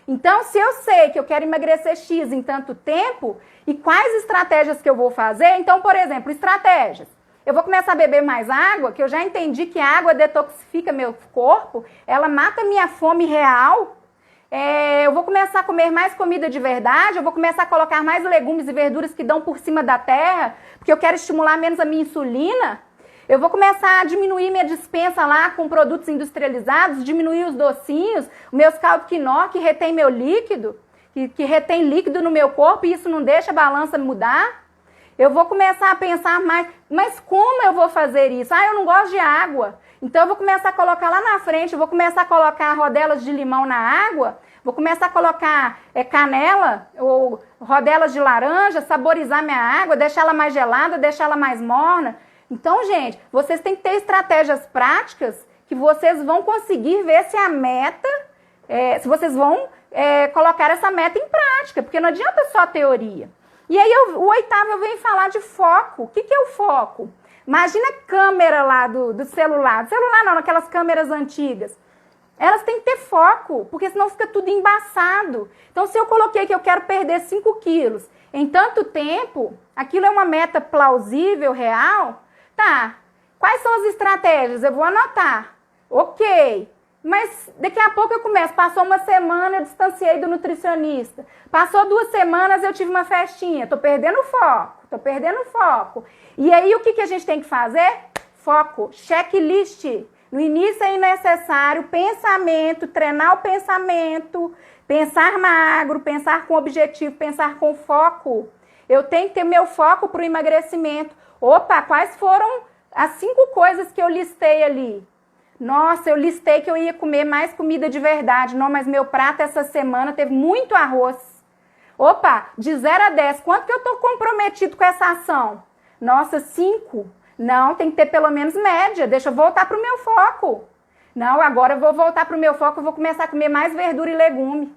Então, se eu sei que eu quero emagrecer X em tanto tempo, e quais estratégias que eu vou fazer? Então, por exemplo, estratégias. Eu vou começar a beber mais água, que eu já entendi que a água detoxifica meu corpo, ela mata minha fome real. Eu vou começar a comer mais comida de verdade, eu vou começar a colocar mais legumes e verduras que dão por cima da terra, porque eu quero estimular menos a minha insulina. Eu vou começar a diminuir minha despensa lá com produtos industrializados, diminuir os docinhos, meus caldo quinó que retém meu líquido, que retém líquido no meu corpo e isso não deixa a balança mudar. Eu vou começar a pensar mais, mas como eu vou fazer isso? Eu não gosto de água. Então eu vou começar a colocar lá na frente, eu vou começar a colocar rodelas de limão na água, vou começar a colocar canela ou rodelas de laranja, saborizar minha água, deixar ela mais gelada, deixar ela mais morna. Então, gente, vocês têm que ter estratégias práticas que vocês vão conseguir ver se a meta, se vocês vão colocar essa meta em prática, porque não adianta só teoria. E aí, o 8º eu venho falar de foco. O que é o foco? Imagina a câmera lá do celular. Do celular não, aquelas câmeras antigas. Elas têm que ter foco, porque senão fica tudo embaçado. Então, se eu coloquei que eu quero perder 5 quilos em tanto tempo, aquilo é uma meta plausível, real? Tá. Quais são as estratégias? Eu vou anotar. Ok. Mas daqui a pouco eu começo. Passou uma semana, eu distanciei do nutricionista. Passou 2 semanas, eu tive uma festinha. Tô perdendo foco. E aí, o que a gente tem que fazer? Foco. Checklist. No início é necessário pensamento, treinar o pensamento, pensar magro, pensar com objetivo, pensar com foco. Eu tenho que ter meu foco para o emagrecimento. Opa, quais foram as 5 coisas que eu listei ali? Nossa, eu listei que eu ia comer mais comida de verdade. Não, mas meu prato essa semana teve muito arroz. Opa, de 0 a 10, quanto que eu estou comprometido com essa ação? Nossa, 5. Não, tem que ter pelo menos média. Deixa eu voltar para o meu foco. Não, agora eu vou voltar para o meu foco, eu vou começar a comer mais verdura e legume.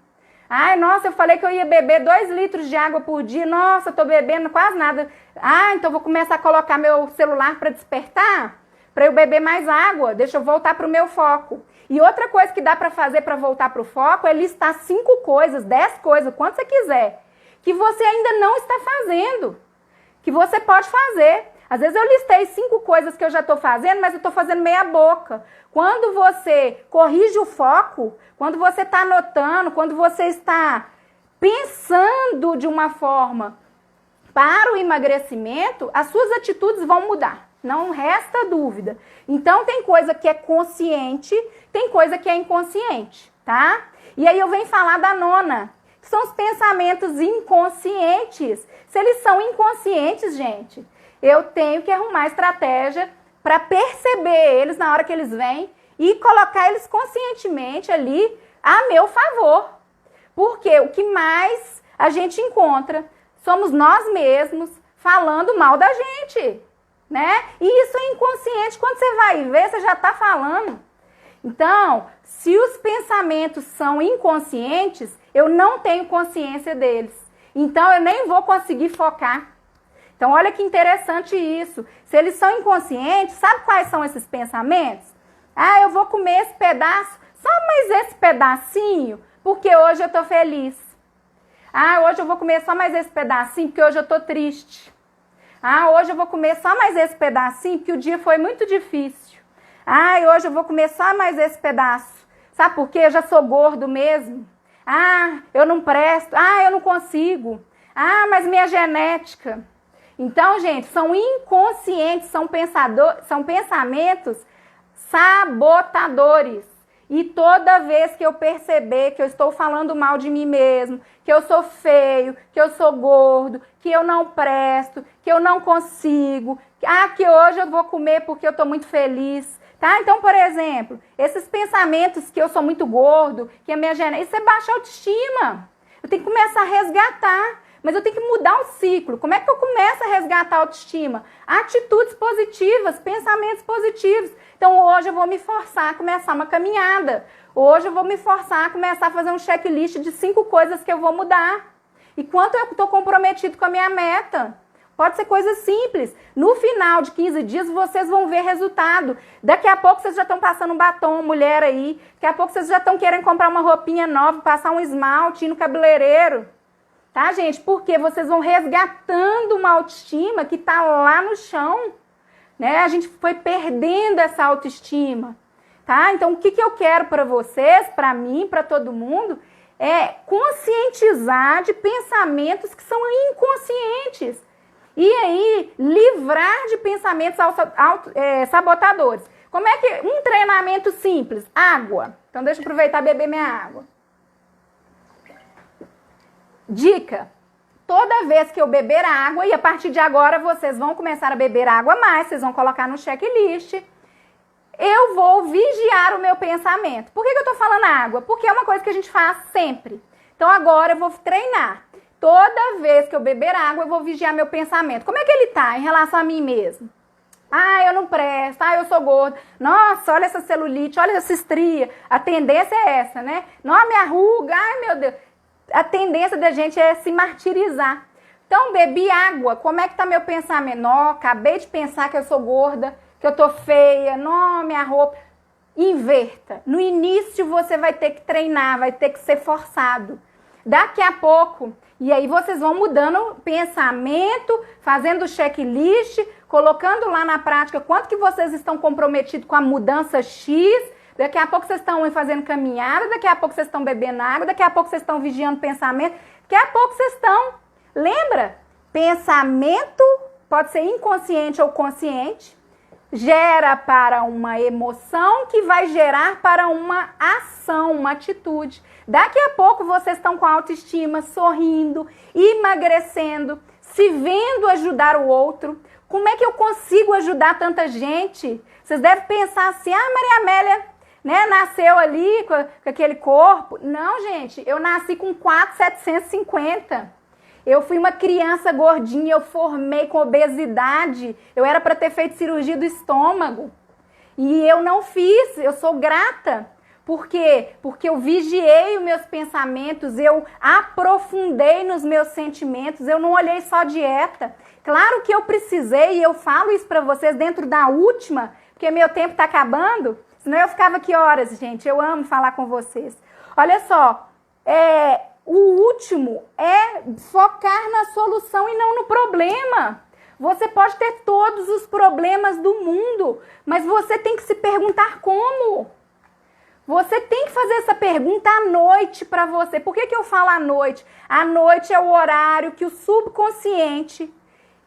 Nossa, eu falei que eu ia beber 2 litros de água por dia. Nossa, eu tô bebendo quase nada. Então eu vou começar a colocar meu celular para despertar, para eu beber mais água. Deixa eu voltar para o meu foco. E outra coisa que dá para fazer para voltar para o foco é listar 5 coisas, 10 coisas, quanto você quiser, que você ainda não está fazendo, que você pode fazer. Às vezes eu listei 5 coisas que eu já estou fazendo, mas eu estou fazendo meia boca. Quando você corrige o foco, quando você está anotando, quando você está pensando de uma forma para o emagrecimento, as suas atitudes vão mudar. Não resta dúvida. Então tem coisa que é consciente, tem coisa que é inconsciente, tá? E aí eu venho falar da 9ª, que são os pensamentos inconscientes. Se eles são inconscientes, gente, eu tenho que arrumar estratégia para perceber eles na hora que eles vêm e colocar eles conscientemente ali a meu favor. Porque o que mais a gente encontra somos nós mesmos falando mal da gente, né? E isso é inconsciente. Quando você vai ver, você já está falando. Então, se os pensamentos são inconscientes, eu não tenho consciência deles. Então, eu nem vou conseguir focar. Então, olha que interessante isso. Se eles são inconscientes, sabe quais são esses pensamentos? Eu vou comer esse pedaço, só mais esse pedacinho, porque hoje eu tô feliz. Ah, hoje eu vou comer só mais esse pedacinho porque hoje eu tô triste. Ah, hoje eu vou comer só mais esse pedacinho porque o dia foi muito difícil. Ah, hoje eu vou comer só mais esse pedaço. Sabe por quê? Eu já sou gordo mesmo. Ah, eu não presto. Ah, eu não consigo. Ah, mas minha genética. Então, gente, são inconscientes, são pensamentos sabotadores. E toda vez que eu perceber que eu estou falando mal de mim mesmo, que eu sou feio, que eu sou gordo, que eu não presto, que eu não consigo, que hoje eu vou comer porque eu estou muito feliz, tá? Então, por exemplo, esses pensamentos que eu sou muito gordo, que a minha genética, isso é baixa autoestima. Eu tenho que começar a resgatar. Mas eu tenho que mudar o ciclo. Como é que eu começo a resgatar a autoestima? Atitudes positivas, pensamentos positivos. Então hoje eu vou me forçar a começar uma caminhada. Hoje eu vou me forçar a começar a fazer um checklist de 5 coisas que eu vou mudar. E quanto eu estou comprometido com a minha meta? Pode ser coisa simples. No final de 15 dias vocês vão ver resultado. Daqui a pouco vocês já estão passando um batom, mulher aí. Daqui a pouco vocês já estão querendo comprar uma roupinha nova, passar um esmalte, ir no cabeleireiro. Tá, gente? Porque vocês vão resgatando uma autoestima que tá lá no chão, né? A gente foi perdendo essa autoestima, tá? Então, o que eu quero para vocês, para mim, para todo mundo, é conscientizar de pensamentos que são inconscientes. E aí, livrar de pensamentos sabotadores. Como é que... Um treinamento simples. Água. Então, deixa eu aproveitar e beber minha água. Dica, toda vez que eu beber água, e a partir de agora vocês vão começar a beber água mais, vocês vão colocar no checklist, eu vou vigiar o meu pensamento. Por que eu tô falando água? Porque é uma coisa que a gente faz sempre. Então agora eu vou treinar. Toda vez que eu beber água, eu vou vigiar meu pensamento. Como é que ele tá em relação a mim mesmo? Ah, eu não presto, ah, eu sou gorda. Nossa, olha essa celulite, olha essa estria. A tendência é essa, né? Não, minha ruga, ai meu Deus. A tendência da gente é se martirizar. Então, bebi água. Como é que tá meu pensamento? Não, acabei de pensar que eu sou gorda, que eu tô feia. Não, minha roupa. Inverta. No início você vai ter que treinar, vai ter que ser forçado. Daqui a pouco, e aí vocês vão mudando o pensamento, fazendo o checklist, colocando lá na prática quanto que vocês estão comprometidos com a mudança X. Daqui a pouco vocês estão fazendo caminhada, daqui a pouco vocês estão bebendo água, daqui a pouco vocês estão vigiando pensamento, daqui a pouco vocês estão... Lembra? Pensamento pode ser inconsciente ou consciente, gera para uma emoção que vai gerar para uma ação, uma atitude. Daqui a pouco vocês estão com autoestima, sorrindo, emagrecendo, se vendo ajudar o outro. Como é que eu consigo ajudar tanta gente? Vocês devem pensar assim, Maria Amélia... Né, nasceu ali com aquele corpo. Não, gente, eu nasci com 4,750. Eu fui uma criança gordinha, eu formei com obesidade. Eu era para ter feito cirurgia do estômago. E eu não fiz, eu sou grata. Por quê? Porque eu vigiei os meus pensamentos, eu aprofundei nos meus sentimentos, eu não olhei só dieta. Claro que eu precisei, e eu falo isso para vocês dentro da última, porque meu tempo está acabando. Senão eu ficava aqui horas, gente. Eu amo falar com vocês. Olha só, o último é focar na solução e não no problema. Você pode ter todos os problemas do mundo, mas você tem que se perguntar como. Você tem que fazer essa pergunta à noite para você. Por que eu falo à noite? À noite é o horário que o subconsciente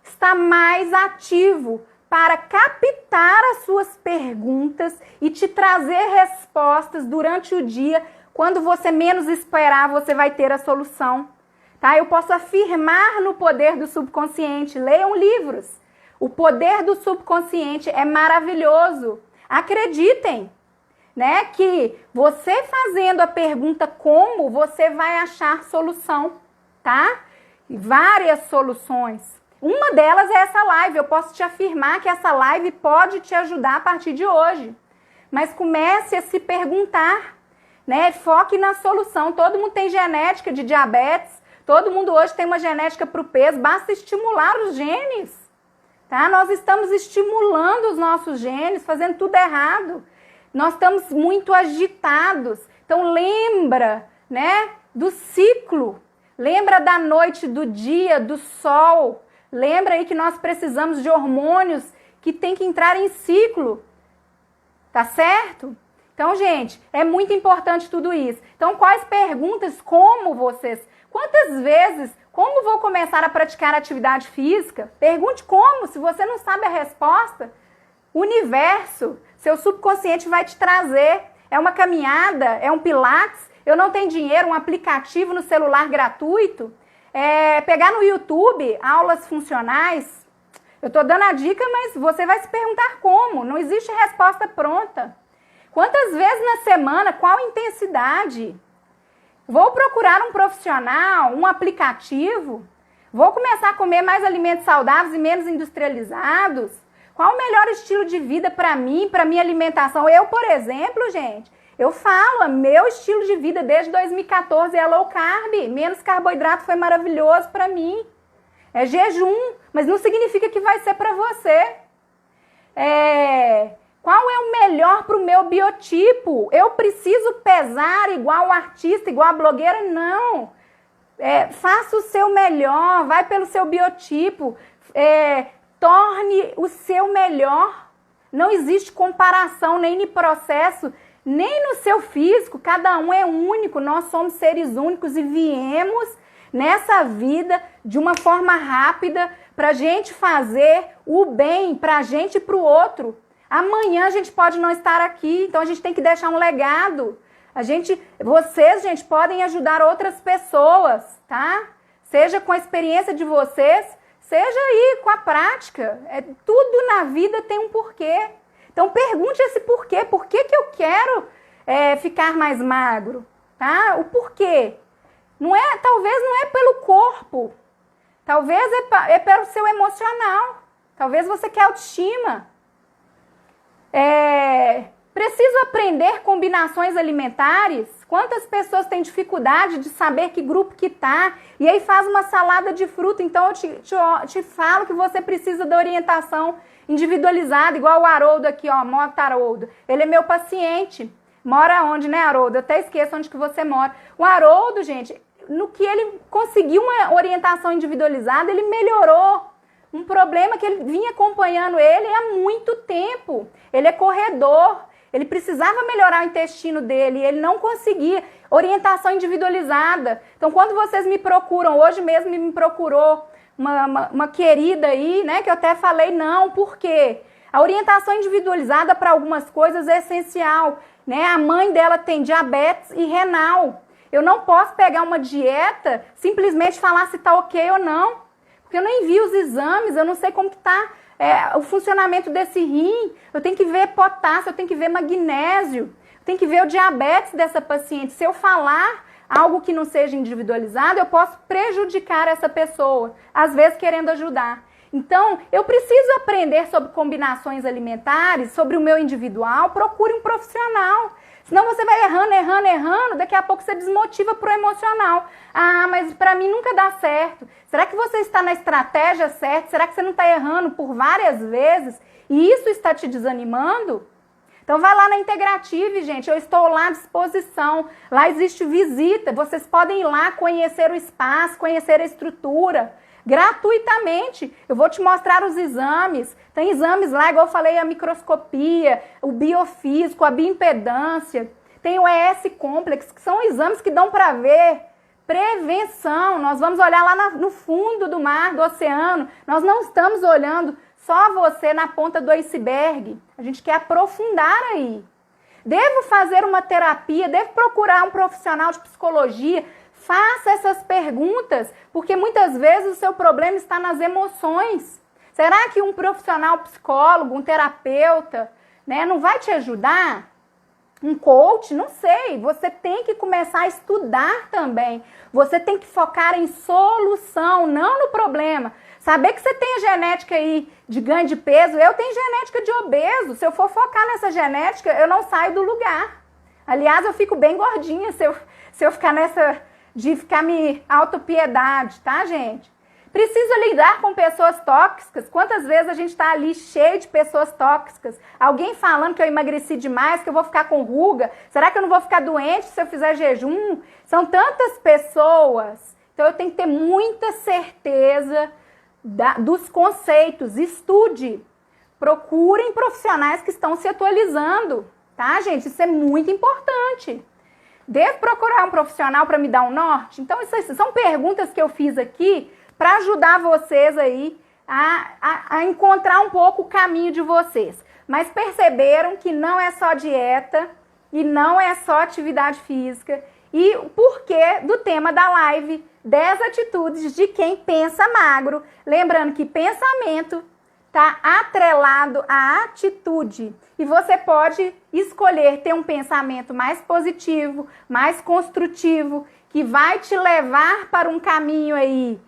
está mais ativo para captar as suas perguntas e te trazer respostas durante o dia. Quando você menos esperar, você vai ter a solução. Tá? Eu posso afirmar no poder do subconsciente. Leiam livros. O poder do subconsciente é maravilhoso. Acreditem, né, que você fazendo a pergunta como, você vai achar solução, tá? Várias soluções. Uma delas é essa live. Eu posso te afirmar que essa live pode te ajudar a partir de hoje. Mas comece a se perguntar, né? Foque na solução. Todo mundo tem genética de diabetes. Todo mundo hoje tem uma genética para o peso. Basta estimular os genes, tá? Nós estamos estimulando os nossos genes, fazendo tudo errado. Nós estamos muito agitados. Então lembra, né, do ciclo. Lembra da noite, do dia, do sol. Lembra aí que nós precisamos de hormônios que tem que entrar em ciclo. Tá certo? Então, gente, é muito importante tudo isso. Então, quais perguntas, quantas vezes, como vou começar a praticar atividade física? Pergunte como, se você não sabe a resposta, o universo, seu subconsciente vai te trazer. É uma caminhada, é um pilates, eu não tenho dinheiro, um aplicativo no celular gratuito, pegar no YouTube aulas funcionais. Eu estou dando a dica, mas você vai se perguntar como, não existe resposta pronta. Quantas vezes na semana, qual intensidade? Vou procurar um profissional, um aplicativo? Vou começar a comer mais alimentos saudáveis e menos industrializados? Qual o melhor estilo de vida para mim, para minha alimentação? Eu, por exemplo, gente, eu falo, meu estilo de vida desde 2014 é low carb, menos carboidrato foi maravilhoso para mim. É jejum, mas não significa que vai ser para você. Qual é o melhor para o meu biotipo? Eu preciso pesar igual o artista, igual a blogueira? Não. Faça o seu melhor, vai pelo seu biotipo, torne o seu melhor. Não existe comparação nem no processo, nem no seu físico. Cada um é único, nós somos seres únicos e viemos nessa vida de uma forma rápida para a gente fazer o bem para a gente e para o outro. Amanhã a gente pode não estar aqui, então a gente tem que deixar um legado. Vocês, gente, podem ajudar outras pessoas, tá? Seja com a experiência de vocês, seja aí com a prática. Tudo na vida tem um porquê. Então pergunte esse porquê. Por que eu quero ficar mais magro? Tá? O porquê. Talvez não é pelo corpo. Talvez é pelo seu emocional. Talvez você quer autoestima. Preciso aprender combinações alimentares? Quantas pessoas têm dificuldade de saber que grupo que tá? E aí faz uma salada de fruta. Então eu te falo que você precisa da orientação individualizada, igual o Haroldo aqui, ó, Mota Haroldo. Ele é meu paciente. Mora onde, né, Haroldo? Eu até esqueço onde que você mora. O Haroldo, gente, no que ele conseguiu uma orientação individualizada, ele melhorou um problema que ele vinha acompanhando ele há muito tempo. Ele é corredor, ele precisava melhorar o intestino dele, ele não conseguia orientação individualizada. Então, quando vocês me procuram, hoje mesmo me procurou uma querida aí, né, que eu até falei não, por quê? A orientação individualizada para algumas coisas é essencial, né? A mãe dela tem diabetes e renal. Eu não posso pegar uma dieta, simplesmente falar se está ok ou não, porque eu não envio os exames, eu não sei como que está o funcionamento desse rim, eu tenho que ver potássio, eu tenho que ver magnésio, eu tenho que ver o diabetes dessa paciente. Se eu falar algo que não seja individualizado, eu posso prejudicar essa pessoa, às vezes querendo ajudar. Então, eu preciso aprender sobre combinações alimentares, sobre o meu individual, procure um profissional. Senão você vai errando, daqui a pouco você desmotiva pro emocional. Ah, mas para mim nunca dá certo. Será que você está na estratégia certa? Será que você não está errando por várias vezes e isso está te desanimando? Então vai lá na Integrative, gente, eu estou lá à disposição. Lá existe visita, vocês podem ir lá conhecer o espaço, conhecer a estrutura. Gratuitamente, eu vou te mostrar os exames. Tem exames lá, igual eu falei, a microscopia, o biofísico, a bioimpedância. Tem o ES Complex, que são exames que dão para ver prevenção. Nós vamos olhar lá no fundo do mar, do oceano. Nós não estamos olhando só você na ponta do iceberg. A gente quer aprofundar aí. Devo fazer uma terapia, devo procurar um profissional de psicologia. Faça essas perguntas, porque muitas vezes o seu problema está nas emoções. Será que um profissional psicólogo, um terapeuta, né, não vai te ajudar? Um coach? Não sei. Você tem que começar a estudar também. Você tem que focar em solução, não no problema. Saber que você tem a genética aí de ganho de peso, eu tenho genética de obeso. Se eu for focar nessa genética, eu não saio do lugar. Aliás, eu fico bem gordinha se eu ficar nessa... de ficar me autopiedade, tá, gente? Preciso lidar com pessoas tóxicas. Quantas vezes a gente está ali cheio de pessoas tóxicas? Alguém falando que eu emagreci demais, que eu vou ficar com ruga? Será que eu não vou ficar doente se eu fizer jejum? São tantas pessoas Então eu tenho que ter muita certeza dos conceitos. Estude, procurem profissionais que estão se atualizando, tá, gente? Isso é muito importante. Devo procurar um profissional para me dar um norte? Então, isso são perguntas que eu fiz aqui para ajudar vocês aí a encontrar um pouco o caminho de vocês. Mas perceberam que não é só dieta e não é só atividade física. E o porquê do tema da live, 10 atitudes de quem pensa magro. Lembrando que pensamento está atrelado à atitude. E você pode escolher ter um pensamento mais positivo, mais construtivo, que vai te levar para um caminho aí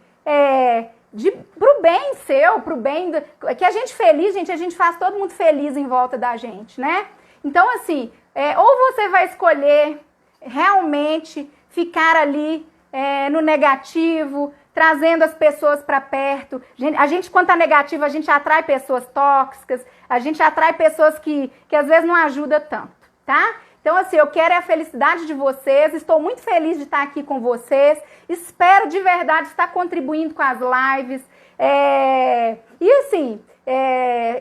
pro bem seu, pro bem... Que a gente feliz, gente, a gente faz todo mundo feliz em volta da gente, né? Então, assim, ou você vai escolher realmente ficar ali no negativo, trazendo as pessoas para perto. A gente, quando tá negativo, a gente atrai pessoas tóxicas, a gente atrai pessoas que às vezes não ajudam tanto, tá? Então, assim, eu quero a felicidade de vocês, estou muito feliz de estar aqui com vocês, espero de verdade estar contribuindo com as lives, e assim,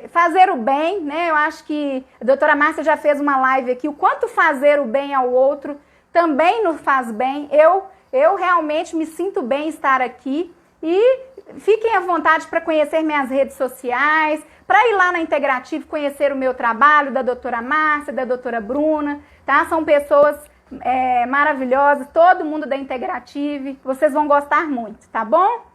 fazer o bem, né? Eu acho que a doutora Márcia já fez uma live aqui, o quanto fazer o bem ao outro também nos faz bem. Eu realmente me sinto bem estar aqui e fiquem à vontade para conhecer minhas redes sociais, para ir lá na Integrative conhecer o meu trabalho, da doutora Márcia, da doutora Bruna, tá? São pessoas maravilhosas, todo mundo da Integrative, vocês vão gostar muito, tá bom?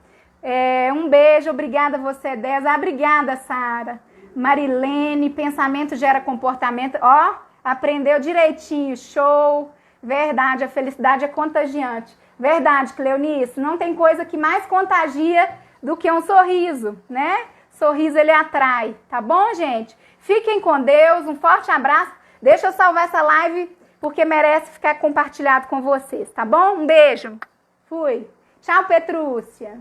Um beijo, obrigada você, Deza, obrigada, Sara. Marilene, pensamento gera comportamento, ó, aprendeu direitinho, show, verdade, a felicidade é contagiante. Verdade, Cleonice, não tem coisa que mais contagia do que um sorriso, né? Sorriso, ele atrai, tá bom, gente? Fiquem com Deus, um forte abraço. Deixa eu salvar essa live, porque merece ficar compartilhado com vocês, tá bom? Um beijo. Fui. Tchau, Petrúcia.